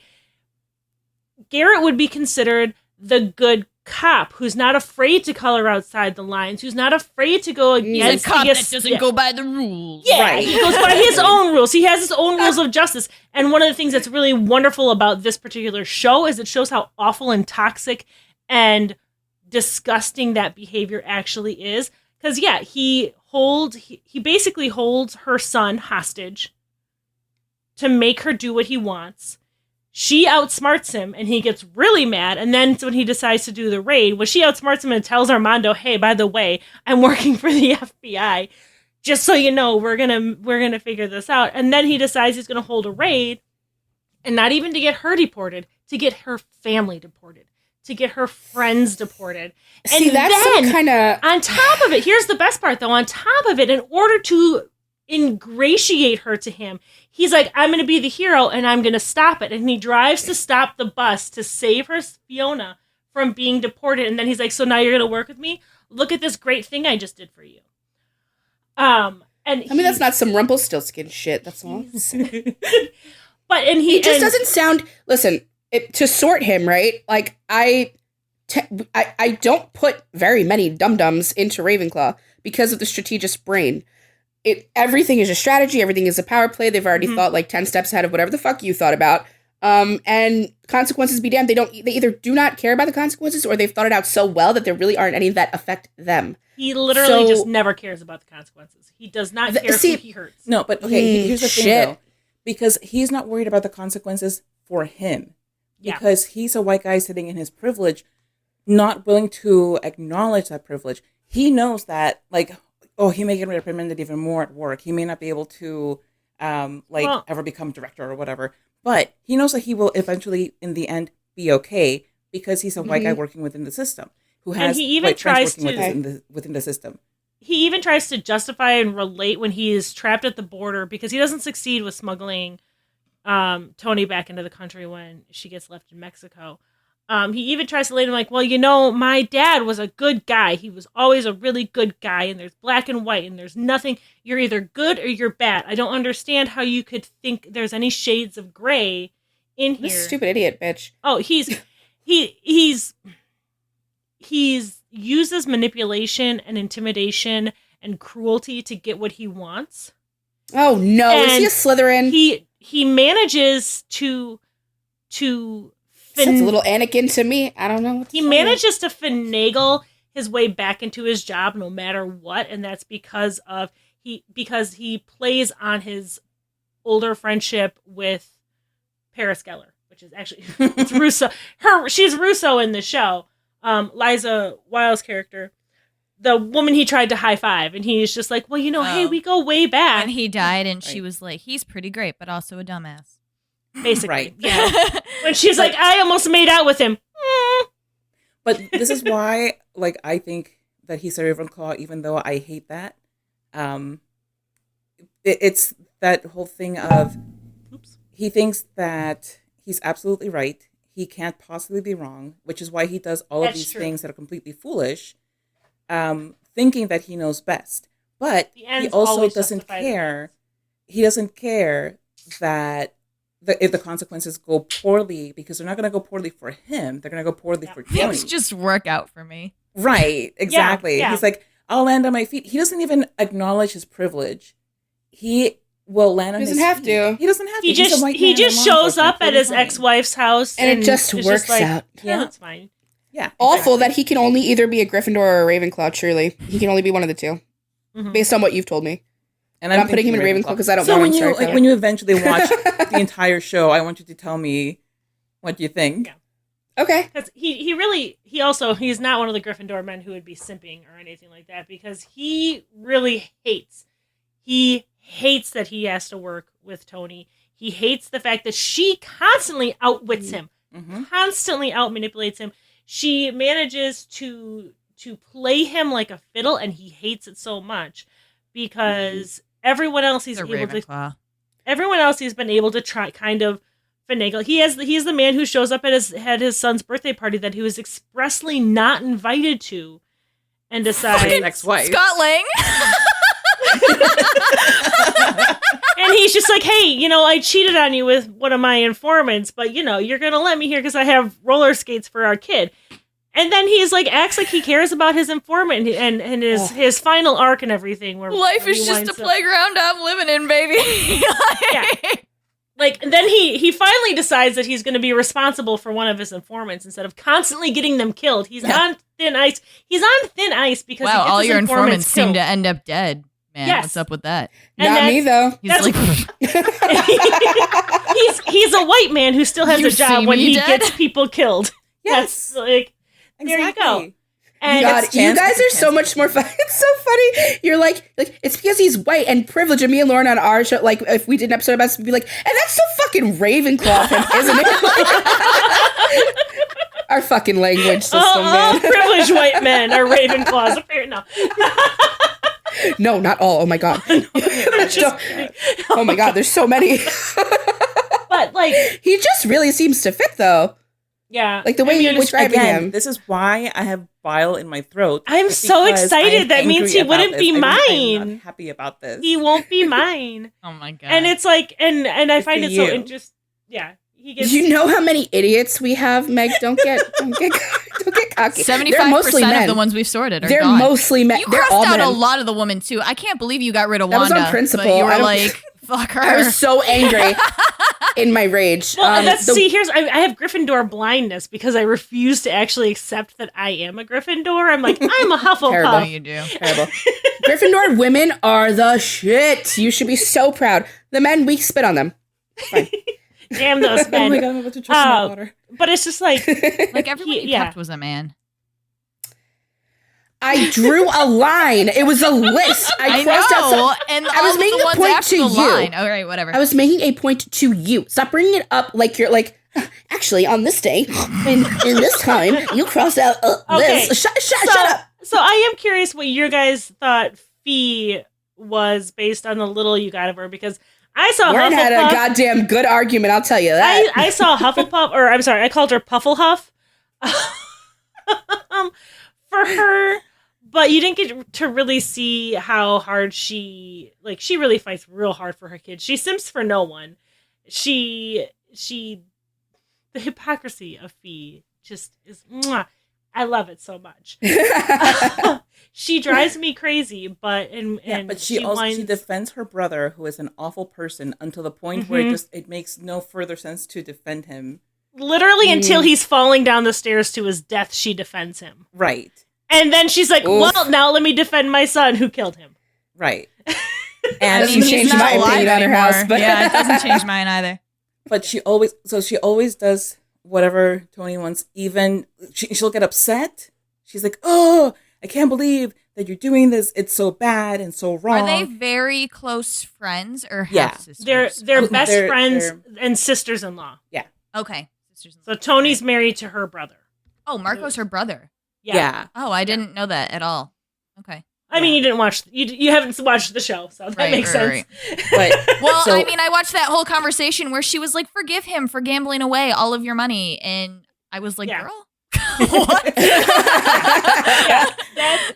Garrett would be considered the good cop who's not afraid to color outside the lines, who's not afraid to go against a cop that doesn't go by the rules. Yeah, right. He goes by his own rules. He has his own rules of justice. And one of the things that's really wonderful about this particular show is it shows how awful and toxic and disgusting that behavior actually is. Because he basically holds her son hostage to make her do what he wants. She outsmarts him, and he gets really mad. And then when he decides to do the raid, she outsmarts him and tells Armando, "Hey, by the way, I'm working for the FBI. Just so you know, we're gonna figure this out." And then he decides he's gonna hold a raid, and not even to get her deported, to get her family deported, to get her friends deported. See, and that's then, kind of on top of it, here's the best part, though. On top of it, in order to ingratiate her to him, he's like, "I'm going to be the hero and I'm going to stop it." And he drives to stop the bus to save her, Fiona, from being deported. And then he's like, "So now you're going to work with me? Look at this great thing I just did for you." That's not some Rumpelstiltskin shit. That's all. But he just doesn't sound. Listen, to sort him right. Like I don't put very many dum-dums into Ravenclaw because of the strategist brain. Everything is a strategy. Everything is a power play. They've already thought like 10 steps ahead of whatever the fuck you thought about. And consequences be damned. They either do not care about the consequences, or they've thought it out so well that there really aren't any that affect them. He literally just never cares about the consequences. He does not care who he hurts. No, but okay, here's the thing though. Because he's not worried about the consequences for him. Yeah. Because he's a white guy sitting in his privilege, not willing to acknowledge that privilege. He knows that, like, he may get reprimanded even more at work. He may not be able to, ever become director or whatever. But he knows that he will eventually, in the end, be okay because he's a white guy working within the system who has white friends working within the system. He even tries to justify and relate when he is trapped at the border because he doesn't succeed with smuggling Thony back into the country when she gets left in Mexico. He even tries to lay him like, "Well, my dad was a good guy. He was always a really good guy, and there's black and white, and there's nothing. You're either good or you're bad. I don't understand how you could think there's any shades of gray in here." This stupid idiot, bitch. Oh, he's uses manipulation and intimidation and cruelty to get what he wants. Oh no, and is he a Slytherin? He manages to That's a little Anakin to me. I don't know. He manages to finagle his way back into his job no matter what, and that's because he plays on his older friendship with Paris Geller, which is actually it's Russo. She's Russo in the show. Liza Wiles' character, the woman he tried to high five, and he's just like, well, hey, we go way back. And he died, and she was like, he's pretty great, but also a dumbass. Basically, right? Yeah. When she's like, I almost made out with him. But this is why, like, I think that he's a Ravenclaw, even though I hate that. It's that whole thing of he thinks that he's absolutely right. He can't possibly be wrong, which is why he does all of these things that are completely foolish, thinking that he knows best. But he also doesn't care. He doesn't care that if the consequences go poorly, because they're not going to go poorly for him. They're going to go poorly for Thony. Things just work out for me. Right, exactly. Yeah. He's like, I'll land on my feet. He doesn't even acknowledge his privilege. He will land on his feet. He doesn't have to. He doesn't have to. He just shows up at his ex-wife's house. And it just works out. Yeah, that's fine. Yeah. Awful that he can only either be a Gryffindor or a Ravenclaw, truly. He can only be one of the two, based on what you've told me. And I'm putting him in Ravenclaw because I don't know him. So when you eventually watch the entire show, I want you to tell me what you think. Yeah. Okay. Because he's not one of the Gryffindor men who would be simping or anything like that, because he really hates that he has to work with Thony. He hates the fact that she constantly outwits him, constantly outmanipulates him. She manages to play him like a fiddle, and he hates it so much because everyone else he's been able to try kind of finagle. He's the man who shows up at his son's birthday party that he was expressly not invited to, and decides ex-wife Scott Lang. And he's just like, hey, I cheated on you with one of my informants, but you're gonna let me here because I have roller skates for our kid. And then he's like, acts like he cares about his informant and his final arc and everything. Where life is just a playground I'm living in, baby. Yeah. Like, and then he finally decides that he's going to be responsible for one of his informants instead of constantly getting them killed. He's on thin ice. He's on thin ice because he gets all his your informants killed. seem to end up dead. Man, Yes. What's up with that? And Not me, though. He's like, he's a white man who still has You a job see when me he dead? gets people killed. Yes. That's like, there you go. And God, you guys are so much more fun. It's so funny. You're like it's because he's white and privileged. And me and Lauren on our show, like if we did an episode about this, we'd be like, and that's so fucking Ravenclaw of him, isn't it? Our fucking language system, all man. privileged white men are Ravenclaws. No. No, not all. Oh my God. Oh my God, there's so many. But like, he just really seems to fit, though. yeah, Like the way you're describing him. This is why I have bile in my throat. I'm It's so because excited. I am That means angry he wouldn't about be this. I'm mine. not happy about this. He won't be mine. oh my god. And it's like, and I Good find for it so you. interesting. Yeah, he gets. You know how many idiots we have, Meg? Don't get cocky. 75% of the ones we've sorted are They're gone. mostly men. You They're crossed all out men. a lot of the women too. I can't believe you got rid of That was Wanda. on principle. But you I were don't- like, fuck her. I was so angry in my rage. Well, I have Gryffindor blindness because I refuse to actually accept that I am a Gryffindor. I'm like, I'm a No, Hufflepuff. you do. Terrible. Gryffindor women are the shit. You should be so proud. The men, we spit on them. Fine. Damn those Oh my men. God, I'm about to choke in my water. But it's just like, Like everyone you Yeah. kept was a man. I drew a line. It was a list. I crossed out some. and I was all making the a ones point after to the you. line. All right, whatever. I was making a point to you. Stop bringing it up like you're like, actually, on this day, in this time, you crossed out Okay. this. Shut up. So I am curious what your guys thought Fee was based on the little you got of her, because I saw Lauren had a Hufflepuff. goddamn good argument, I'll tell you that. I saw Hufflepuff, or I'm sorry, I called her Pufflehuff for her, but you didn't get to really see how hard she really fights real hard for her kids. She simps for no one. The hypocrisy of Fee just is, mwah. I love it so much. She drives me crazy, but But she defends her brother, who is an awful person, until the point where it makes no further sense to defend him. Literally until he's falling down the stairs to his death, she defends him. Right. And then she's like, well, now let me defend my son who killed him. Right. And she changed my opinion on her house. But yeah, it doesn't change mine either. But she always does whatever Thony wants. Even she'll get upset. She's like, oh, I can't believe that you're doing this. It's so bad and so wrong. Are they very close friends or half sisters? They're best friends and sisters-in-law. Yeah. Okay. So Tony's married to her brother. Oh, Marco's her brother. Yeah. Oh, I didn't know that at all. Okay. I mean, you didn't watch. You haven't watched the show, so that makes sense. Right. Well, I mean, I watched that whole conversation where she was like, "Forgive him for gambling away all of your money," and I was like, "Girl, what?"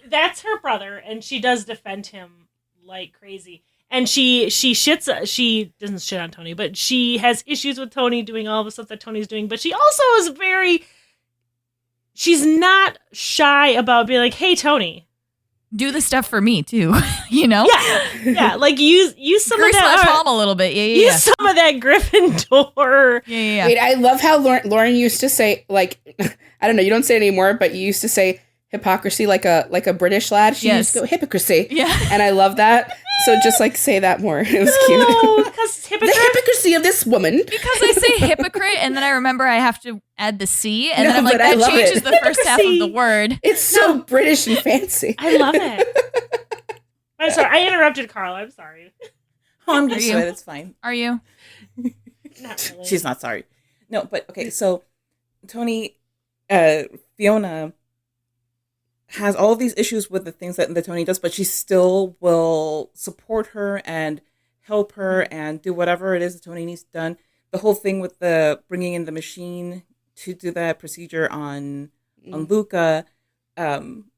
That's her brother, and she does defend him like crazy. And she doesn't shit on Thony, but she has issues with Thony doing all the stuff that Tony's doing. But she also is she's not shy about being like, "Hey, Thony, do the stuff for me too," you know? Yeah. Like use some Grease of that. my palm a little bit. Yeah. Use some of that Gryffindor. Yeah. Wait, I love how Lauren used to say, like, I don't know, you don't say it anymore, but you used to say hypocrisy like a British lad. She used to go hypocrisy. Yeah. And I love that. So just like say that more. It was cute. Because the hypocrisy of this woman. Because I say hypocrite and then I remember I have to add the C and then I'm like, but that changes the first half of the word. It's so British and fancy. I love it. I'm sorry. I interrupted Carl. I'm sorry. Oh, I'm used to it. It's fine. Are you? Not really. She's not sorry. No, but okay. So Thony, Fiona has all of these issues with the things that Thony does, but she still will support her and help her and do whatever it is that Thony needs done. The whole thing with the bringing in the machine to do that procedure on Luca,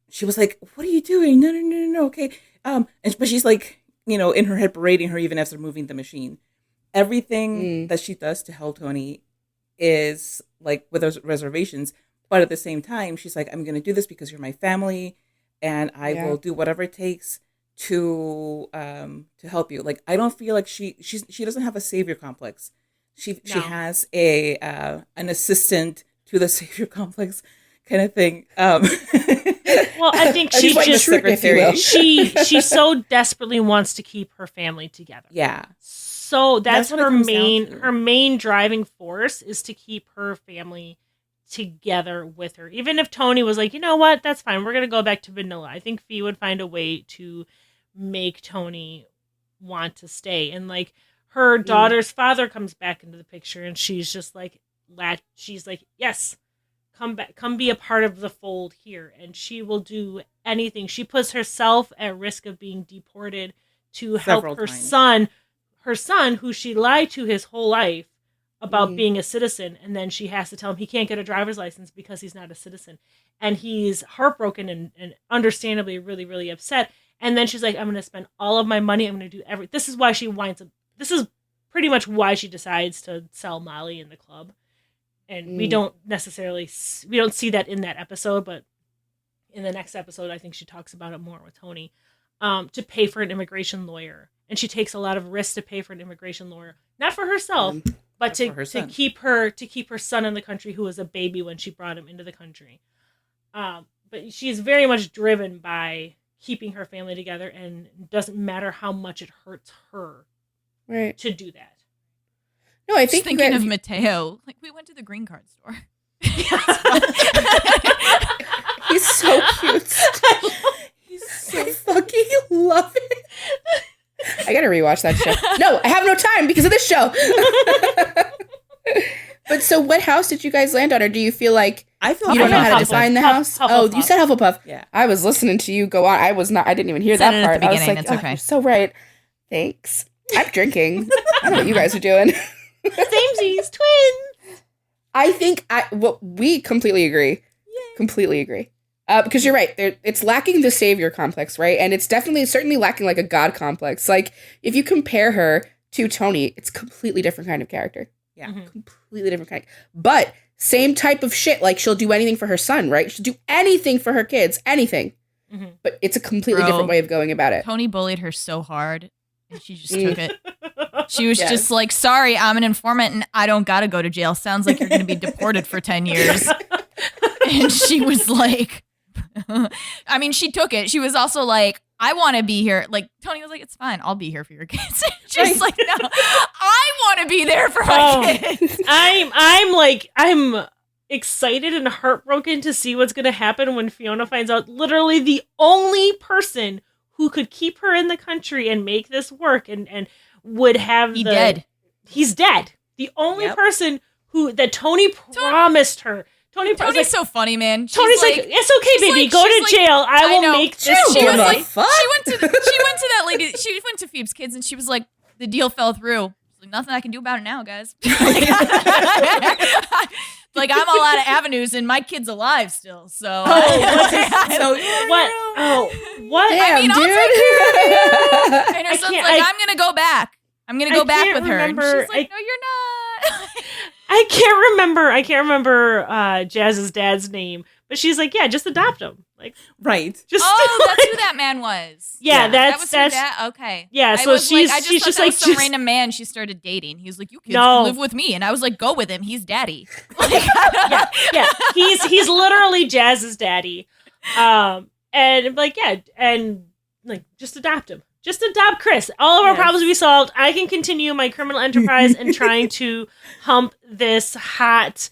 she was like, "What are you doing? No, okay." But she's like, in her head berating her even as they're moving the machine. Everything that she does to help Thony is like with those reservations. But at the same time, she's like, I'm going to do this because you're my family, and I will do whatever it takes to help you. Like, I don't feel like she doesn't have a savior complex. She has an assistant to the savior complex kind of thing. Well, I think she she so desperately wants to keep her family together. Yeah. So that's her main driving force is to keep her family together with her. Even if Thony was like, you know what, that's fine, we're gonna go back to vanilla, I think Fee would find a way to make Thony want to stay. And like her daughter's father comes back into the picture and she's just like yes, come back, come be a part of the fold here. And she will do anything. She puts herself at risk of being deported to help her son who she lied to his whole life about being a citizen, and then she has to tell him he can't get a driver's license because he's not a citizen. And he's heartbroken and understandably really, really upset. And then she's like, I'm going to spend all of my money. I'm going to do everything. This is why she winds up. This is pretty much why she decides to sell Molly in the club. And we don't see that in that episode, but in the next episode, I think she talks about it more with Thony, to pay for an immigration lawyer. And she takes a lot of risks to pay for an immigration lawyer, not for herself, but to keep her son in the country, who was a baby when she brought him into the country. But she's very much driven by keeping her family together, and it doesn't matter how much it hurts her to do that. No, I think thinking of Mateo. Like, we went to the green card store. He's so cute. I fucking love it. I gotta rewatch that show. No, I have no time because of this show. But so what house did you guys land on? Or do you feel like you don't know how to design the house? Oh, you said Hufflepuff. Yeah. I was listening to you go on. I didn't even hear that part. At the beginning. I was like, it's okay. You're so right. Thanks. I'm drinking. I don't know what you guys are doing. Samesies, twins. I think we completely agree. Yay. Completely agree. Because you're right. It's lacking the savior complex, right? And it's certainly lacking like a god complex. Like if you compare her to Thony, it's a completely different kind of character. Yeah. Completely different kind. But same type of shit. Like she'll do anything for her son, right? She'll do anything for her kids. Anything. But it's a completely different way of going about it. Thony bullied her so hard and she just took it. She was just like, sorry, I'm an informant and I don't got to go to jail. Sounds like you're going to be deported for 10 years. And she was like, I mean, she took it. She was also like, I want to be here. Like, Thony was like, it's fine. I'll be here for your kids. She's like, no, I want to be there for my kids. I'm excited and heartbroken to see what's going to happen when Fiona finds out literally the only person who could keep her in the country and make this work and would have dead. He's dead. The only person that Thony promised her. Tony's like, so funny, man. Tony's like, it's okay, baby. Go to jail. I will make this. She was like, she went to that lady. She went to Phoebe's kids, and she was like, the deal fell through. She's like, nothing I can do about it now, guys. Like, I'm all out of avenues, and my kid's alive still. So, what? I mean, I'll take care of you. And her son's like, I'm gonna go back. I'm gonna go back with her. And she's like, no, you're not. I can't remember Jazz's dad's name, but she's like, yeah, just adopt him. Like, right. That's who that man was. Yeah, that was okay. Yeah, so she's just like some random man she started dating. He was like, you kids can live with me, and I was like, go with him. He's daddy. Like, yeah. He's literally Jazz's daddy. And like, just adopt him. Just adopt Chris. All of our problems will be solved. I can continue my criminal enterprise and trying to hump this hot.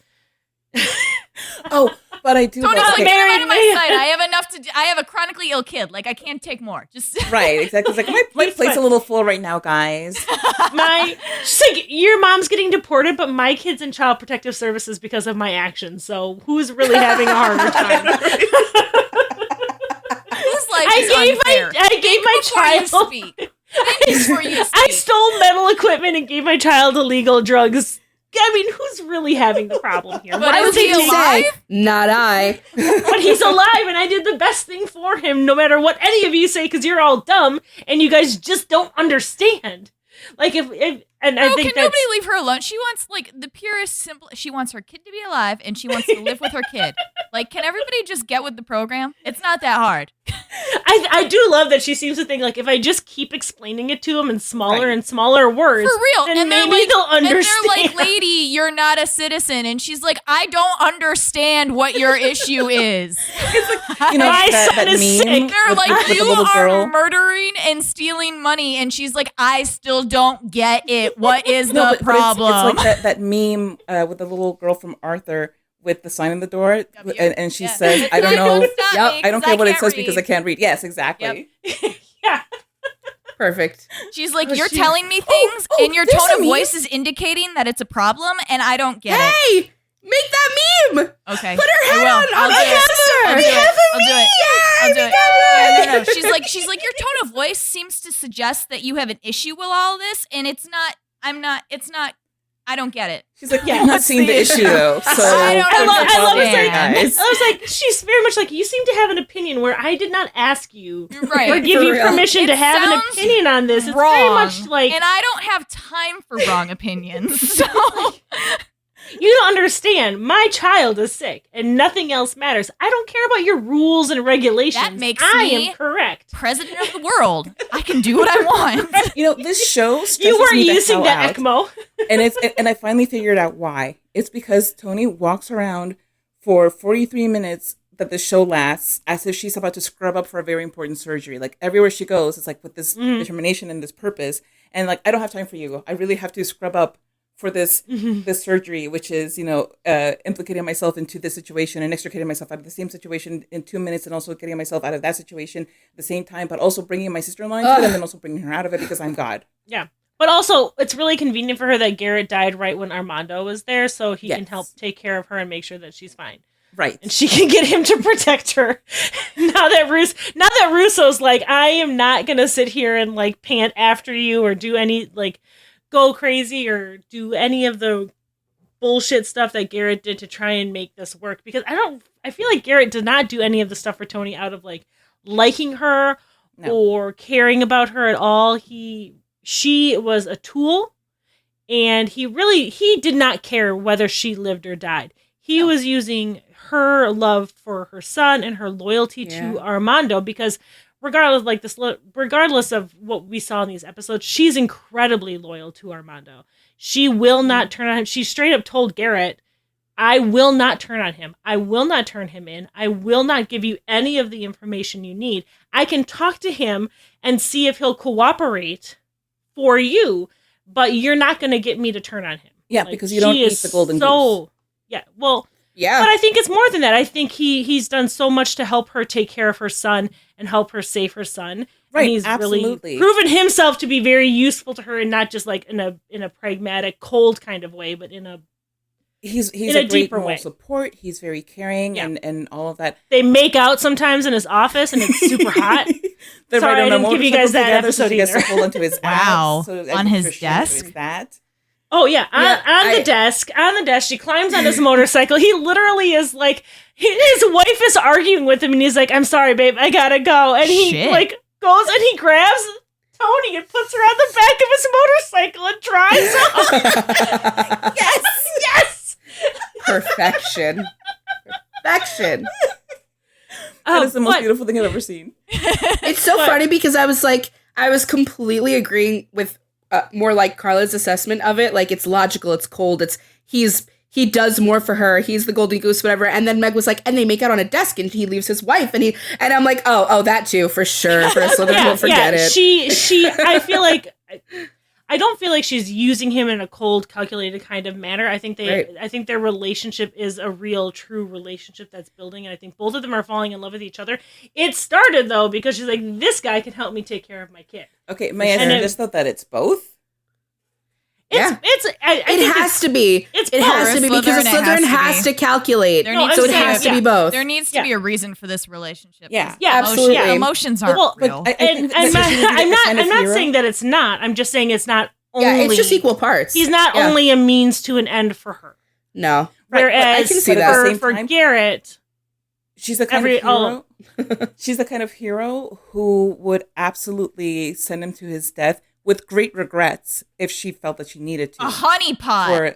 But I do. Tony's like, get him out of my sight. I have enough to do. I have a chronically ill kid. Like, I can't take more. Just right, exactly. It's like my plate's a little full right now, guys. She's like, your mom's getting deported, but my kid's in child protective services because of my actions. So who's really having a harder time? I gave my child. I stole metal equipment and gave my child illegal drugs. I mean, who's really having the problem here? But is he alive? Not I. But he's alive, and I did the best thing for him, no matter what any of you say, because you're all dumb and you guys just don't understand. Like, I think nobody leave her alone? She wants, like, the purest, simple. She wants her kid to be alive, and she wants to live with her kid. Like, can everybody just get with the program? It's not that hard. I do love that she seems to think, like, if I just keep explaining it to them in smaller and smaller words, for real, then maybe they'll understand. And they're like, lady, you're not a citizen. And she's like, I don't understand what your issue is. It's like, my son is sick. They're like, you are murdering and stealing money. And she's like, I still don't get it. What is the problem? It's like that meme with the little girl from Arthur with the sign in the door, and she says, I don't know. I don't care what it says because I can't read. Yes, exactly. Yep. Yeah. Perfect. She's like, you're telling me things, and your tone of voice is indicating that it's a problem, and I don't get it. Hey, make that meme. Okay. Put her head on I'll do it. No. She's like, your tone of voice seems to suggest that you have an issue with all this, and it's not. I don't get it. She's like, you've not seen the issue though. So I was like, she's very much like, you seem to have an opinion where I did not ask you or give you permission to have an opinion on this. It's very much like, and I don't have time for wrong opinions. So you don't understand. My child is sick and nothing else matters. I don't care about your rules and regulations. That makes me correct. President of the world. I can do what I want. This show stresses you weren't me the using hell the out. ECMO. and I finally figured out why. It's because Thony walks around for 43 minutes that the show lasts as if she's about to scrub up for a very important surgery. Like, everywhere she goes, it's like with this determination and this purpose. And like, I don't have time for you. I really have to scrub up for this surgery, which is, implicating myself into this situation and extricating myself out of the same situation in 2 minutes, and also getting myself out of that situation at the same time, but also bringing my sister-in-law into it, and then also bringing her out of it because I'm God. Yeah. But also, it's really convenient for her that Garrett died right when Armando was there, so he can help take care of her and make sure that she's fine. Right. And she can get him to protect her. Now that Russo's like, I am not going to sit here and like pant after you or do any like go crazy or do any of the bullshit stuff that Garrett did to try and make this work, because I feel like Garrett did not do any of the stuff for Thony out of like liking her or caring about her at all. She was a tool, and he did not care whether she lived or died. He was using her love for her son and her loyalty to Armando, because regardless of what we saw in these episodes, she's incredibly loyal to Armando. She will not turn on him. She straight up told Garrett, I will not turn on him. I will not turn him in. I will not give you any of the information you need. I can talk to him and see if he'll cooperate for you, but you're not going to get me to turn on him. Yeah, like, because you don't eat the golden goose. Yeah, well, yeah. But I think it's more than that. I think he's done so much to help her take care of her son and help her save her son. Right, and he's absolutely. really proven himself to be very useful to her, and not just like in a pragmatic, cold kind of way, but in a He's in a a great deeper moral way. support. He's very caring and all of that. They make out sometimes in his office, and it's super hot. They're Sorry, riding I on a didn't give you motorcycle guys that together, episode so she gets to either. pull into his Wow. abs. So I On think his for sure desk? there's that. Oh yeah, on the desk. She climbs on his motorcycle. He literally is like, his wife is arguing with him, and he's like, "I'm sorry, babe, I gotta go." And he like goes and he grabs Thony and puts her on the back of his motorcycle and drives off. yes. Perfection. Perfection. That is the most beautiful thing I've ever seen. It's so funny because I was completely agreeing with more like Carla's assessment of it. Like, it's logical, it's cold, he does more for her, he's the golden goose, whatever. And then Meg was like, and they make out on a desk, and he leaves his wife, and I'm like, oh, that too, for sure. For a Slytherin, won't forget it. She I don't feel like she's using him in a cold, calculated kind of manner. I think I think their relationship is a real, true relationship that's building, and I think both of them are falling in love with each other. It started though because she's like, this guy can help me take care of my kid. Okay, my answer just thought that it's both. It has to be. It has to be because a Slytherin has to calculate. So it has to be both. There needs to be a reason for this relationship. Yeah, absolutely. Emotions aren't real. I'm not saying that it's not. I'm just saying it's not only. Yeah, it's just equal parts. He's not only a means to an end for her. No. Whereas I can see that. For Garrett, she's the kind of hero. She's the kind of hero who would absolutely send him to his death with great regrets if she felt that she needed to. A honeypot.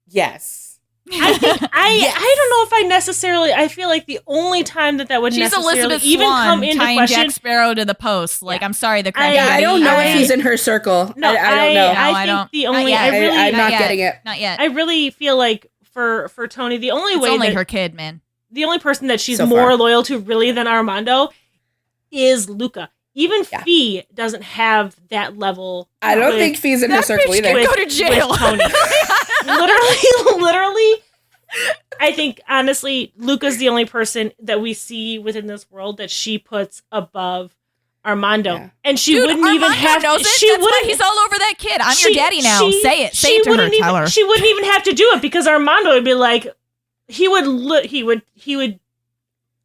Yes. I don't know if I necessarily. I feel like the only time that would She's necessarily Elizabeth even Swann come into tying question. Jack Sparrow to the post. Like, I'm sorry, the crappy. I don't know if he's in her circle. No, I don't know. I think the only. I'm not getting it. Not yet. I really feel like for Thony, the only way only that her kid, man. The only person that she's So more far. loyal to really than Armando is Luca. Even Fee doesn't have that level. I don't think Fee's in her circle either. Go to jail. With Thony. literally. I think honestly, Luca's the only person that we see within this world that she puts above Armando, and she wouldn't Armando even have. Knows it. She That's wouldn't. why he's all over that kid. I'm your daddy now. Say it. Say it to her. Tell her. She wouldn't even have to do it because Armando would be like, he would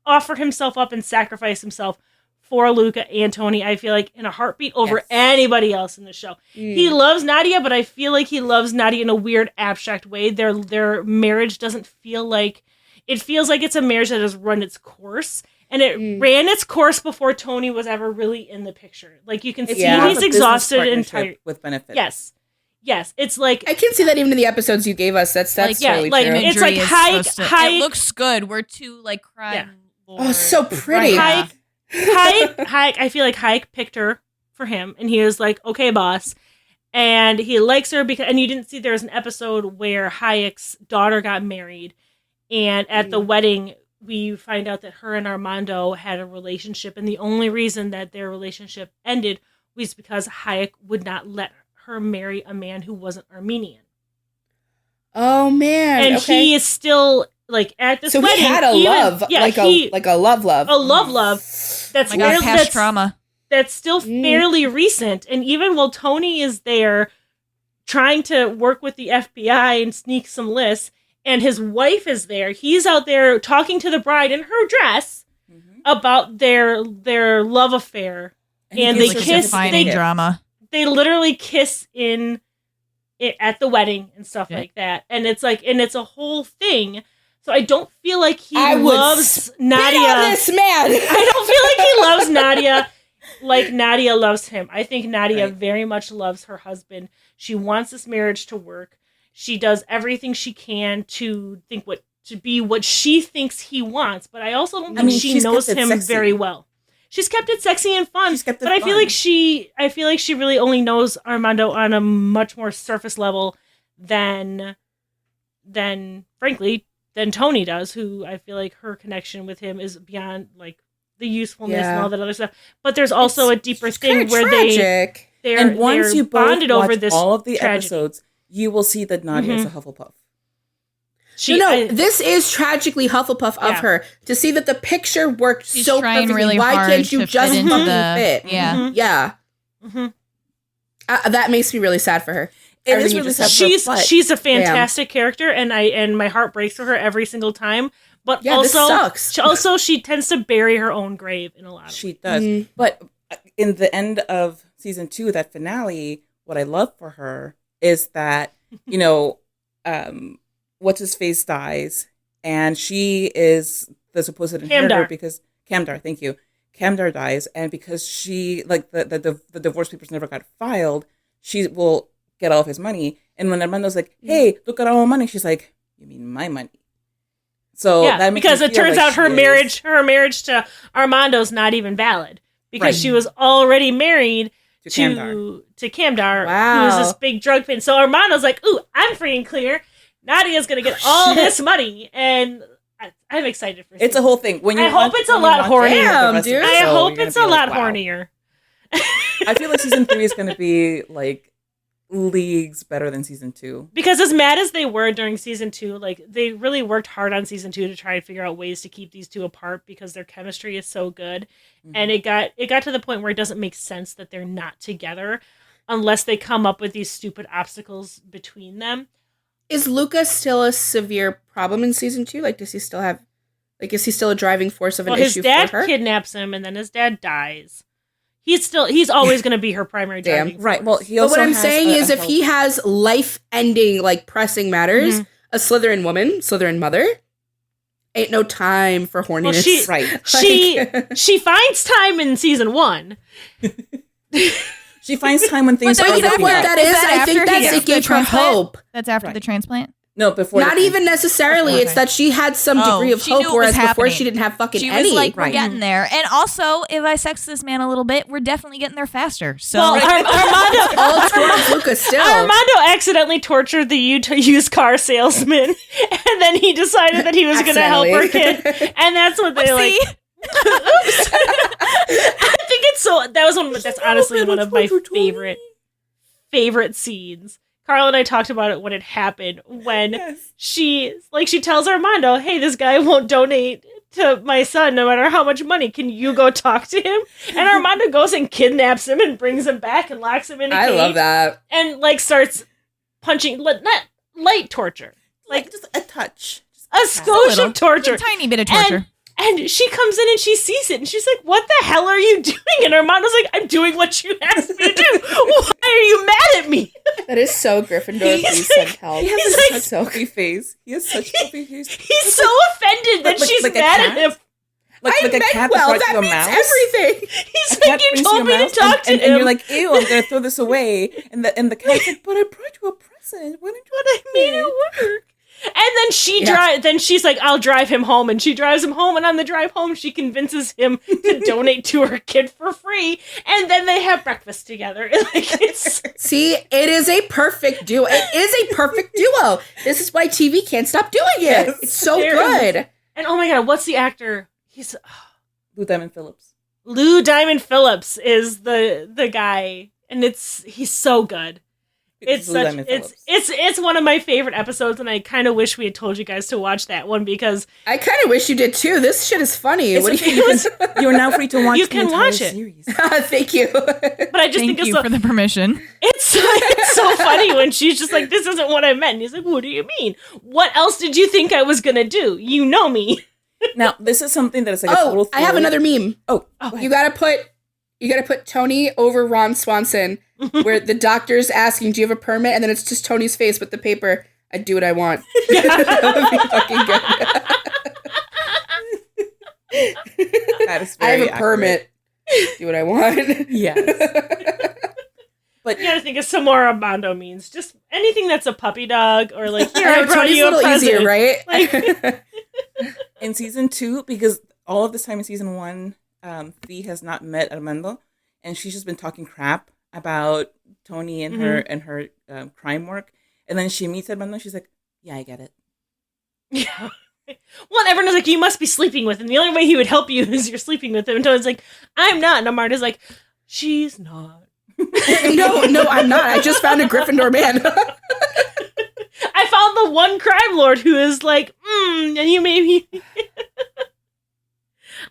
offer himself up and sacrifice himself for Luca and Thony, I feel like, in a heartbeat over anybody else in the show. He loves Nadia, but I feel like he loves Nadia in a weird, abstract way. Their marriage doesn't feel like... It feels like it's a marriage that has run its course, and it ran its course before Thony was ever really in the picture. Like, you can see he's exhausted and tired. With benefits. Yes. It's like... I can see that even in the episodes you gave us. That's really true. It's like Hike. It looks good. We're two, like, crying. Oh, so pretty. Hike, I feel like Hike picked her for him, and he was like, okay, boss. And he likes her because, and you didn't see there's an episode where Hayek's daughter got married, and at the wedding, we find out that her and Armando had a relationship, and the only reason that their relationship ended was because Hayek would not let her marry a man who wasn't Armenian. Oh man! And he is still like at this wedding. So he had a love, like a love. A love. That's past trauma. That's still fairly recent. And even while Thony is there trying to work with the FBI and sneak some lists, and his wife is there, he's out there talking to the bride in her dress about their love affair. And they kiss. Drama. They literally kiss at the wedding and stuff like that. And it's like, and it's a whole thing. So I don't feel like he loves Nadia. On this man. I don't feel like he loves Nadia like Nadia loves him. I think Nadia very much loves her husband. She wants this marriage to work. She does everything she can to be what she thinks he wants. But I also don't think she knows him very well. She's kept it sexy and fun. But I feel like she really only knows Armando on a much more surface level than frankly than Thony does, who I feel like her connection with him is beyond like the usefulness and all that other stuff. But there's also a deeper thing where tragic. And once you both bonded watch over this all of the tragedy. episodes, you will see that Nadia is a Hufflepuff. This is tragically Hufflepuff of her. To see that the picture worked so perfectly. Really Why hard can't you just fit fucking the, fit? Yeah. Yeah. That makes me really sad for her. It is really sad. She's a fantastic character, and my heart breaks for her every single time. But this sucks. She tends to bury her own grave in a lot of ways. She does. But in the end of season 2, that finale, what I love for her is that, you know, what's his face dies, and she is the supposed inheritor because Camdar, thank you. Camdar dies, and because she the divorce papers never got filed, she will get all of his money. And when Armando's like, "Hey, look at all my money," she's like, "You mean my money?" So that makes because it turns out her marriage to Armando's not even valid because she was already married to Camdar, who is this big drug pin. So Armando's like, "Ooh, I'm free and clear. Nadia's gonna get all this money," and I'm excited for. It's a whole thing. I hope it's a lot hornier, dude. I hope it's a lot hornier. I feel like season 3 is going to be like leagues better than season 2. Because as mad as they were during season 2, like they really worked hard on season 2 to try and figure out ways to keep these two apart because their chemistry is so good. And it got to the point where it doesn't make sense that they're not together unless they come up with these stupid obstacles between them. Is Luca still a severe problem in season 2? Like, does he still have, like, is he still a driving force of an issue for her? His dad kidnaps him, and then his dad dies. He's always going to be her primary driving force. Right. Well, but what I'm saying is, if he has life-ending, like, pressing matters, a Slytherin woman, Slytherin mother, ain't no time for horniness. Well, she finds time in season 1. She finds time when things. But you know what that is? I think it gave her hope. That's after the transplant? No, before. Not even necessarily. It's that she had some degree of hope, whereas before she didn't have fucking any. She was like, we're getting there. And also, if I sex this man a little bit, we're definitely getting there faster. So Armando, all towards Luca still. Armando accidentally tortured the used car salesman, and then he decided that he was going to help her kid, and that's what they like. Oops. I think it's so. That's honestly one of my favorite scenes. Carl and I talked about it when it happened. When she tells Armando, "Hey, this guy won't donate to my son, no matter how much money. Can you go talk to him?" And Armando goes and kidnaps him and brings him back and locks him in a cage. I love that. And like starts punching, not light torture, like just a touch, a skosh of torture, a tiny bit of torture. And she comes in and she sees it and she's like, "What the hell are you doing?" And Armando's like, "I'm doing what you asked me to do. Why are you mad at me?" That is so Gryffindor. Please send help. He has such a puppy face. He has such a puppy face. He's so offended that she's mad at him. Like a cat that means mouse. Everything. He's like, "You told me to talk to him." And you're like, "Ew, I'm going to throw this away." And the cat's like, "But I brought you a present. Why didn't you made it work?" And then then she's like, "I'll drive him home," and she drives him home, and on the drive home she convinces him to donate to her kid for free, and then they have breakfast together. See, it is a perfect duo. It is a perfect duo. This is why TV can't stop doing it. Yes, it's so good. And oh my god, what's the actor? He's Lou Diamond Phillips. Lou Diamond Phillips is the guy, and he's so good. It's one of my favorite episodes, and I kind of wish we had told you guys to watch that one because I kind of wish you did too. This shit is funny. You're now free to watch. You can watch it. Series. Thank you. But I just think it's for the permission. It's so funny when she's just like, "This isn't what I meant." And he's like, "What do you mean? What else did you think I was gonna do? You know me." Now this is something that is like a total. I have another meme. Oh, you gotta put Thony over Ron Swanson. Where the doctor's asking, "Do you have a permit?" And then it's just Tony's face with the paper. "I do what I want." That would be fucking good. That is I have a permit. Do what I want. Yes. But you gotta think of some more Armando means. Just anything that's a puppy dog or like, "Here, I brought Tony's you a present." easier, right? Like, in season 2, because all of this time in season 1, Fee has not met Armando, and she's just been talking crap about Thony and her crime work. And then she meets Armando, and she's like, "Yeah, I get it." Yeah. Well, everyone's like, "You must be sleeping with him. The only way he would help you is you're sleeping with him." And Tony's like, "I'm not." And Amarda's like, "She's not." No, I'm not. I just found a Gryffindor man. I found the one crime lord who is like, and you maybe.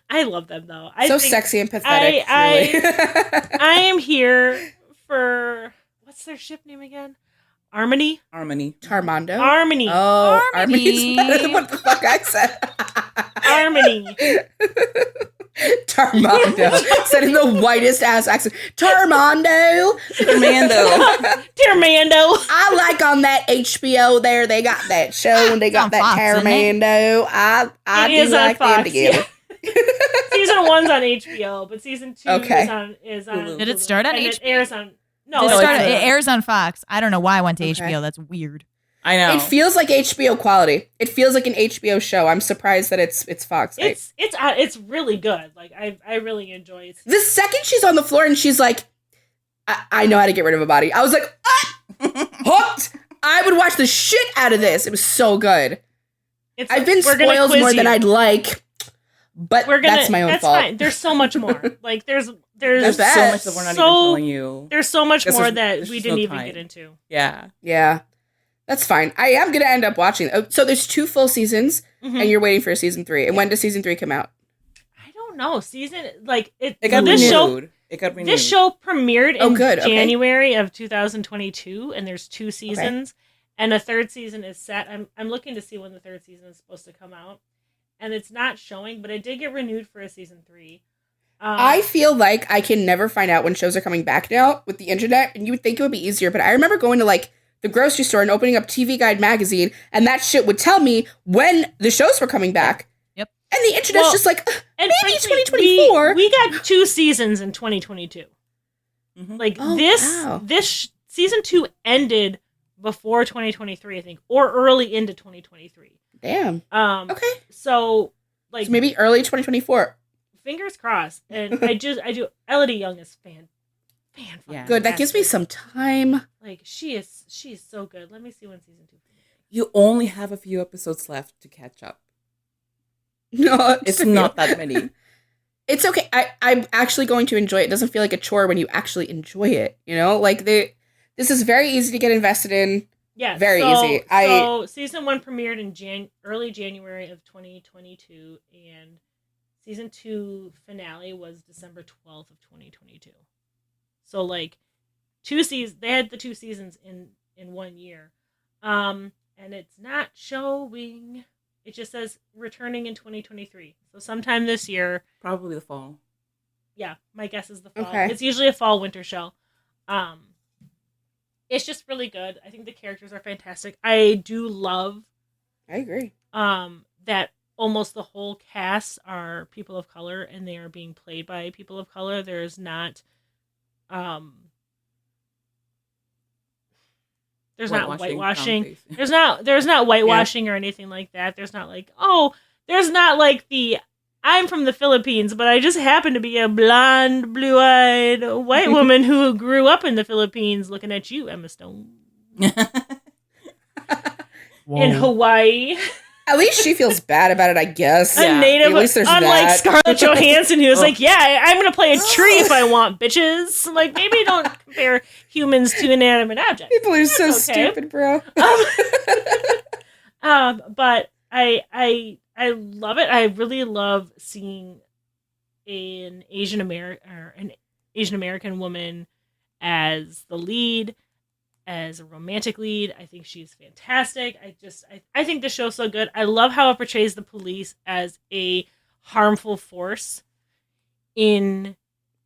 I love them though. I so think sexy and pathetic. I am here for what's their ship name again? Armony? Tarmando? Armony. Oh, Armony's better than what the fuck I said. Armony. Tarmando. Said in the whitest ass accent. Tarmando. Tarmando. I like on that HBO there. They got that show and they got that Fox, Tarmando. I do like Fox, them together. Yeah. Season 1's on HBO, but season 2 Okay. is on Did it start on and HBO? it airs on It airs on Fox. I don't know why I went to Okay. HBO. That's weird. I know. It feels like HBO quality. It feels like an HBO show. I'm surprised that it's Fox. It's really good. Like I really enjoy it. The second she's on the floor and she's like, I know how to get rid of a body. I was like, hooked. I would watch the shit out of this. It was so good. I've been spoiled more than I'd like, but that's my own fault. Fine. There's so much more. Like there's so much that we're not even telling you. There's so much more that there's we just didn't no even time. get into. Yeah. That's fine. I am going to end up watching. So there's 2 full seasons, and you're waiting for season 3. And when does season 3 come out? I don't know. It got renewed. It got renewed. This show premiered in good. Okay. January of 2022, and there's 2 seasons, and a 3rd season is set. I'm looking to see when the 3rd season is supposed to come out, and it's not showing, but it did get renewed for a season 3. I feel like I can never find out when shows are coming back now with the internet, and you would think it would be easier, but I remember going to like the grocery store and opening up TV Guide magazine, and that shit would tell me when the shows were coming back. Yep. And the internet's just like, and maybe frankly, 2024. We got 2 seasons in 2022. Like wow. this season 2 ended before 2023, I think, or early into 2023. Damn. Okay. So like So maybe early 2024. Fingers crossed. And I do. Elodie Young is fan. Yeah. Good. That gives me some time. Like she is so good. Let me see when season 2. You only have a few episodes left to catch up. No, It's not that many. It's okay. I'm actually going to enjoy it. It doesn't feel like a chore when you actually enjoy it. You know, like this is very easy to get invested in. Yeah, very easy. So season 1 premiered in early January of 2022, and season 2 finale was December 12th of 2022. So like 2 seasons, they had the 2 seasons in 1 year, and it's not showing. It just says returning in 2023. So sometime this year. Probably the fall. Yeah, my guess is the fall. Okay. It's usually a fall winter show. It's just really good. I think the characters are fantastic. I do love. I agree. That almost the whole cast are people of color, and they are being played by people of color. There's not. There's not whitewashing. There's not whitewashing or anything like that. There's not like, there's not like I'm from the Philippines, but I just happen to be a blonde, blue-eyed white woman who grew up in the Philippines. Looking at you, Emma Stone. In Hawaii. At least she feels bad about it, I guess. A native, at least there's unlike that. Scarlett Johansson, who's like, I'm going to play a tree if I want, bitches. Like, maybe don't compare humans to inanimate objects. People are so stupid, bro. But I love it. I really love seeing an Asian American woman as the lead, as a romantic lead. I think she's fantastic. I think the show's so good. I love how it portrays the police as a harmful force in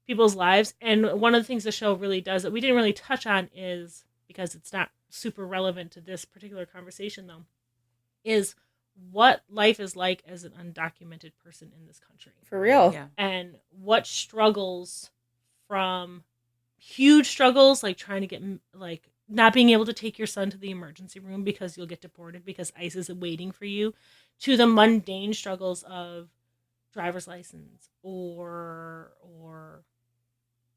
people's lives. And one of the things the show really does that we didn't really touch on is, because it's not super relevant to this particular conversation though, is what life is like as an undocumented person in this country. For real. Yeah. And what struggles, from huge struggles like trying to get like not being able to take your son to the emergency room because you'll get deported because ICE is waiting for you, to the mundane struggles of driver's license or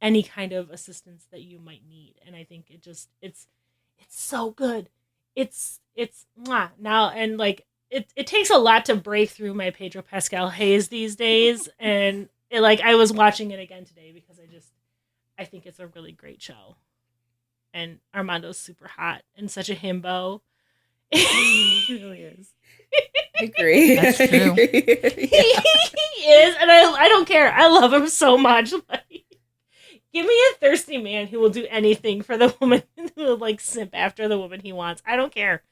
any kind of assistance that you might need. And I think it's so good. It's mwah. Now, and like it takes a lot to break through my Pedro Pascal haze these days, and I was watching it again today because I think it's a really great show. And Armando's super hot and such a himbo. He really is. I agree. That's true. He is, and I don't care. I love him so much. Like, give me a thirsty man who will do anything for the woman, who will simp after the woman he wants. I don't care.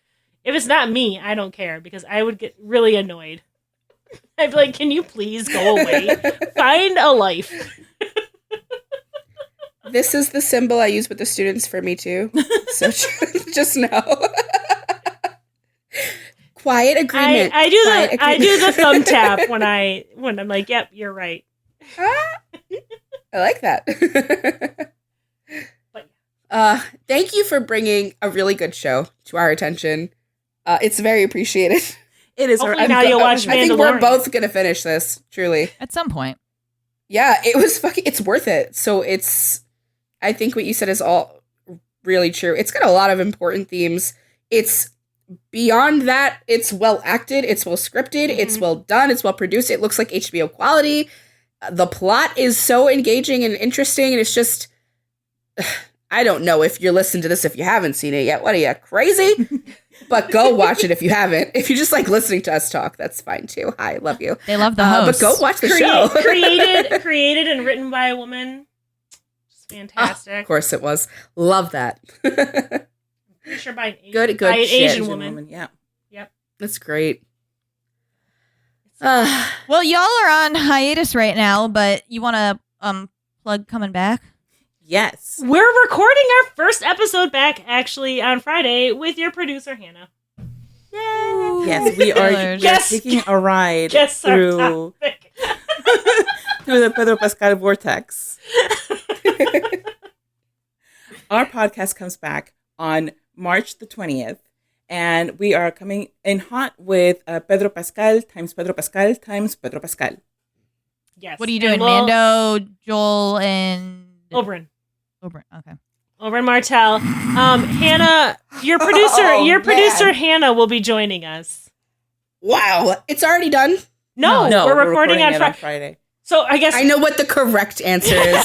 If it's not me, I don't care, because I would get really annoyed. I'd be like, can you please go away? Find a life. This is the symbol I use with the students for me too. So just know. Quiet agreement. I do the thumb tap when I'm like, yep, you're right. I like that. Thank you for bringing a really good show to our attention. It's very appreciated. It is. Hopefully now you'll watch Mandalorian. I think we're both gonna finish this. Truly, at some point. Yeah, it was it's worth it. So I think what you said is all really true. It's got a lot of important themes. It's beyond that. It's well acted. It's well scripted. Mm-hmm. It's well done. It's well produced. It looks like HBO quality. The plot is so engaging and interesting. And it's just, I don't know if you're listening to this if you haven't seen it yet. What are you, crazy? But go watch it if you haven't. If you just like listening to us talk, that's fine too. Hi, love you. They love the host. But go watch the show. created and written by a woman. Fantastic. Of course it was. Love that. Pretty sure by an good Asian woman. Yeah. Yep. That's great. Well, y'all are on hiatus right now, but you want to plug coming back? Yes. We're recording our first episode back actually on Friday with your producer Hannah. Yay! Yes, we are taking a ride through the Pedro Pascal vortex. Our podcast comes back on March the 20th, and we are coming in hot with Pedro Pascal times Pedro Pascal times Pedro Pascal. Yes. What are you doing, Mando, Joel, and Oberyn? Okay. Oberyn Martell. Hannah, your producer Hannah will be joining us. Wow, it's already done? No, we're recording on Friday. So I guess I know what the correct answer is.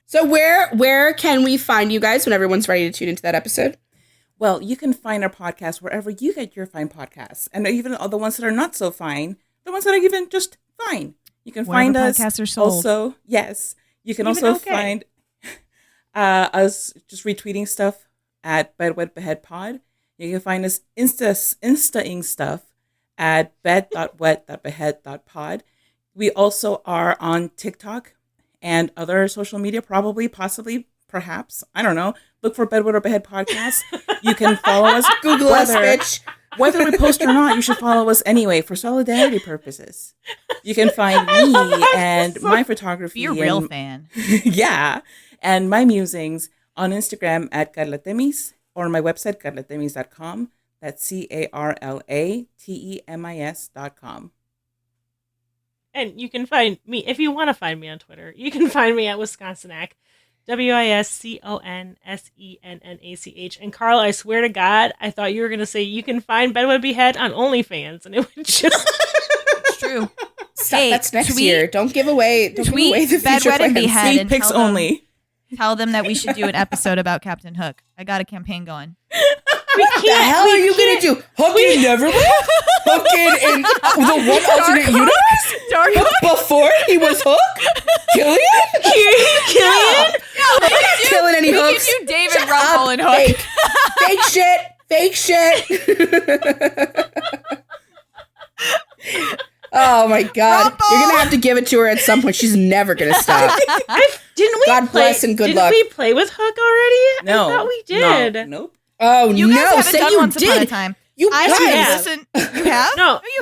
So where can we find you guys when everyone's ready to tune into that episode? Well, you can find our podcast wherever you get your fine podcasts. And even all the ones that are not so fine, the ones that are even just fine. You can find us podcasts are sold. Also. Yes. You can even also find us just retweeting stuff at Bedwet Behead Pod. You can find us Insta-ing stuff at bed.wet.behead.pod. We also are on TikTok and other social media, probably, possibly, perhaps. I don't know. Look for Bedwet or Behead Podcast. You can follow us. Google us, bitch. Whether we post or not, you should follow us anyway for solidarity purposes. You can find me and my photography. Be a real fan. Yeah. And my musings on Instagram at Carlatemis or my website, carlatemis.com. That's CARLATEMIS.com. And you can find me, if you want to find me on Twitter, you can find me at Wisconsinac, WISCONSENNACH. And Carl, I swear to God, I thought you were going to say you can find Bedwet Behead on OnlyFans, and it would just... It's true. Stop, that's next year. Don't give away the future Bedwet and plans. Behead and pics only. Tell them that we should do an episode about Captain Hook. I got a campaign going. What the hell are you going to do? Hookin' Neverland? Hookin' in the one alternate universe? Dark Before he was Hook? Killian? No, Killing any hooks? We can do David Ruffalo and Hook. Fake shit. Oh my God. Rumble. You're going to have to give it to her at some point. She's never going to stop. God bless and good luck. Didn't we play with Hook already? No. I thought we did. No, nope. Oh, You guys no. haven't Say done you Once Upon a did. Time. You I guys. listen. You have? No, you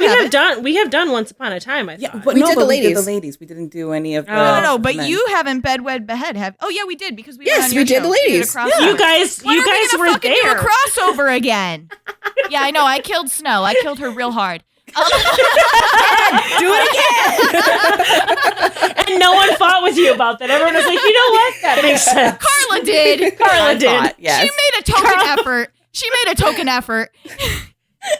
we have done Once Upon a Time, I Yeah, thought. but We did the we did ladies. the ladies. We didn't do any of the No. But men. you haven't Bedwet Behead, have? Oh yeah, we did because we. Yes, went on we your did show. the We did a ladies. crossover. You guys When are we were gonna fucking there. do a crossover again? Yeah, I know. I killed Snow. I killed her real hard. Do it again. And no one fought with you about that. Everyone was like, you know what? That makes sense. Carla did. Carla did. Yes. She made a token effort.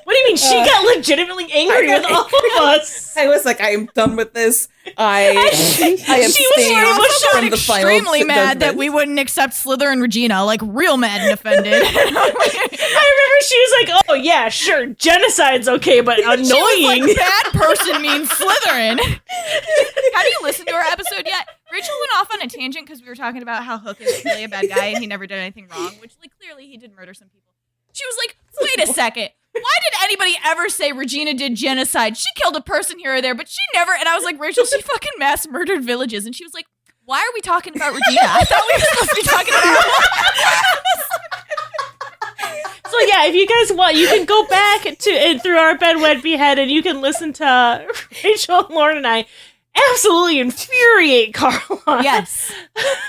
What do you mean? She got legitimately angry with all of us. I was like, I am done with this. I abstained from the final extremely mad that judgment. we wouldn't accept Slither and Regina, like real mad and offended. I remember she was like, oh yeah, sure, genocide's okay, but annoying. She was like, bad person means Slytherin. Have you listened to our episode yet? Rachel went off on a tangent because we were talking about how Hook is really a bad guy and he never did anything wrong, which like clearly he did murder some people. She was like, wait a second. Why did anybody ever say Regina did genocide? She killed a person here or there, but she never. And I was like, Rachel, she fucking mass murdered villages. And she was like, why are we talking about Regina? I thought we were supposed to be talking about. So yeah, if you guys want, you can go back to through our bedwed behead, and you can listen to Rachel, Lauren, and I absolutely infuriate Carla. Yes,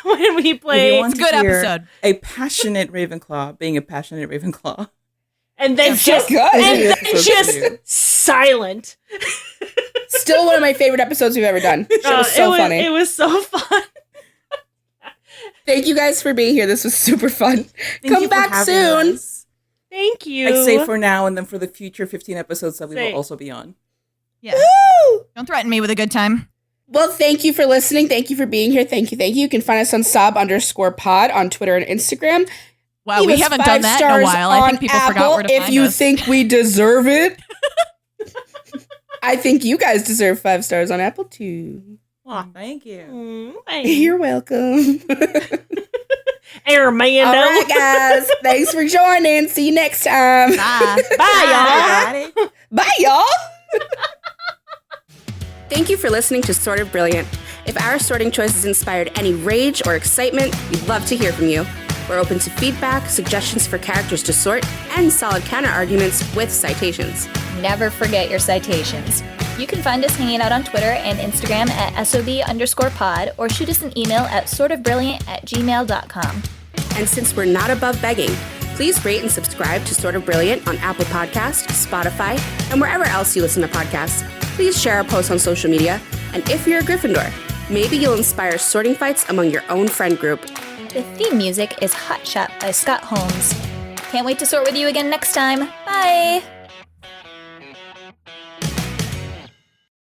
when we play. It's a good episode. A passionate Ravenclaw being a passionate Ravenclaw. And then just silent. Still one of my favorite episodes we've ever done. It was so funny. It was so fun. Thank you guys for being here. This was super fun. Come back soon. Thank you. I'd say for now, and then for the future 15 episodes that we will also be on. Yeah. Don't threaten me with a good time. Well, thank you for listening. Thank you for being here. Thank you. You can find us on @sob_pod on Twitter and Instagram. Wow, we haven't done that in a while. I think people forgot where to find us. If you think we deserve it. I think you guys deserve 5 stars on Apple too. Oh, thank you. You're welcome. Arman. All right, guys. Thanks for joining. See you next time. Bye. Bye, y'all. Bye, y'all. Thank you for listening to Sort of Brilliant. If our sorting choices inspired any rage or excitement, we'd love to hear from you. We're open to feedback, suggestions for characters to sort, and solid counter-arguments with citations. Never forget your citations. You can find us hanging out on Twitter and Instagram at @SOB_pod or shoot us an email at sortofbrilliant@gmail.com. And since we're not above begging, please rate and subscribe to Sort of Brilliant on Apple Podcasts, Spotify, and wherever else you listen to podcasts. Please share our posts on social media. And if you're a Gryffindor, maybe you'll inspire sorting fights among your own friend group. The theme music is Hot Shot by Scott Holmes. Can't wait to sort with you again next time. Bye!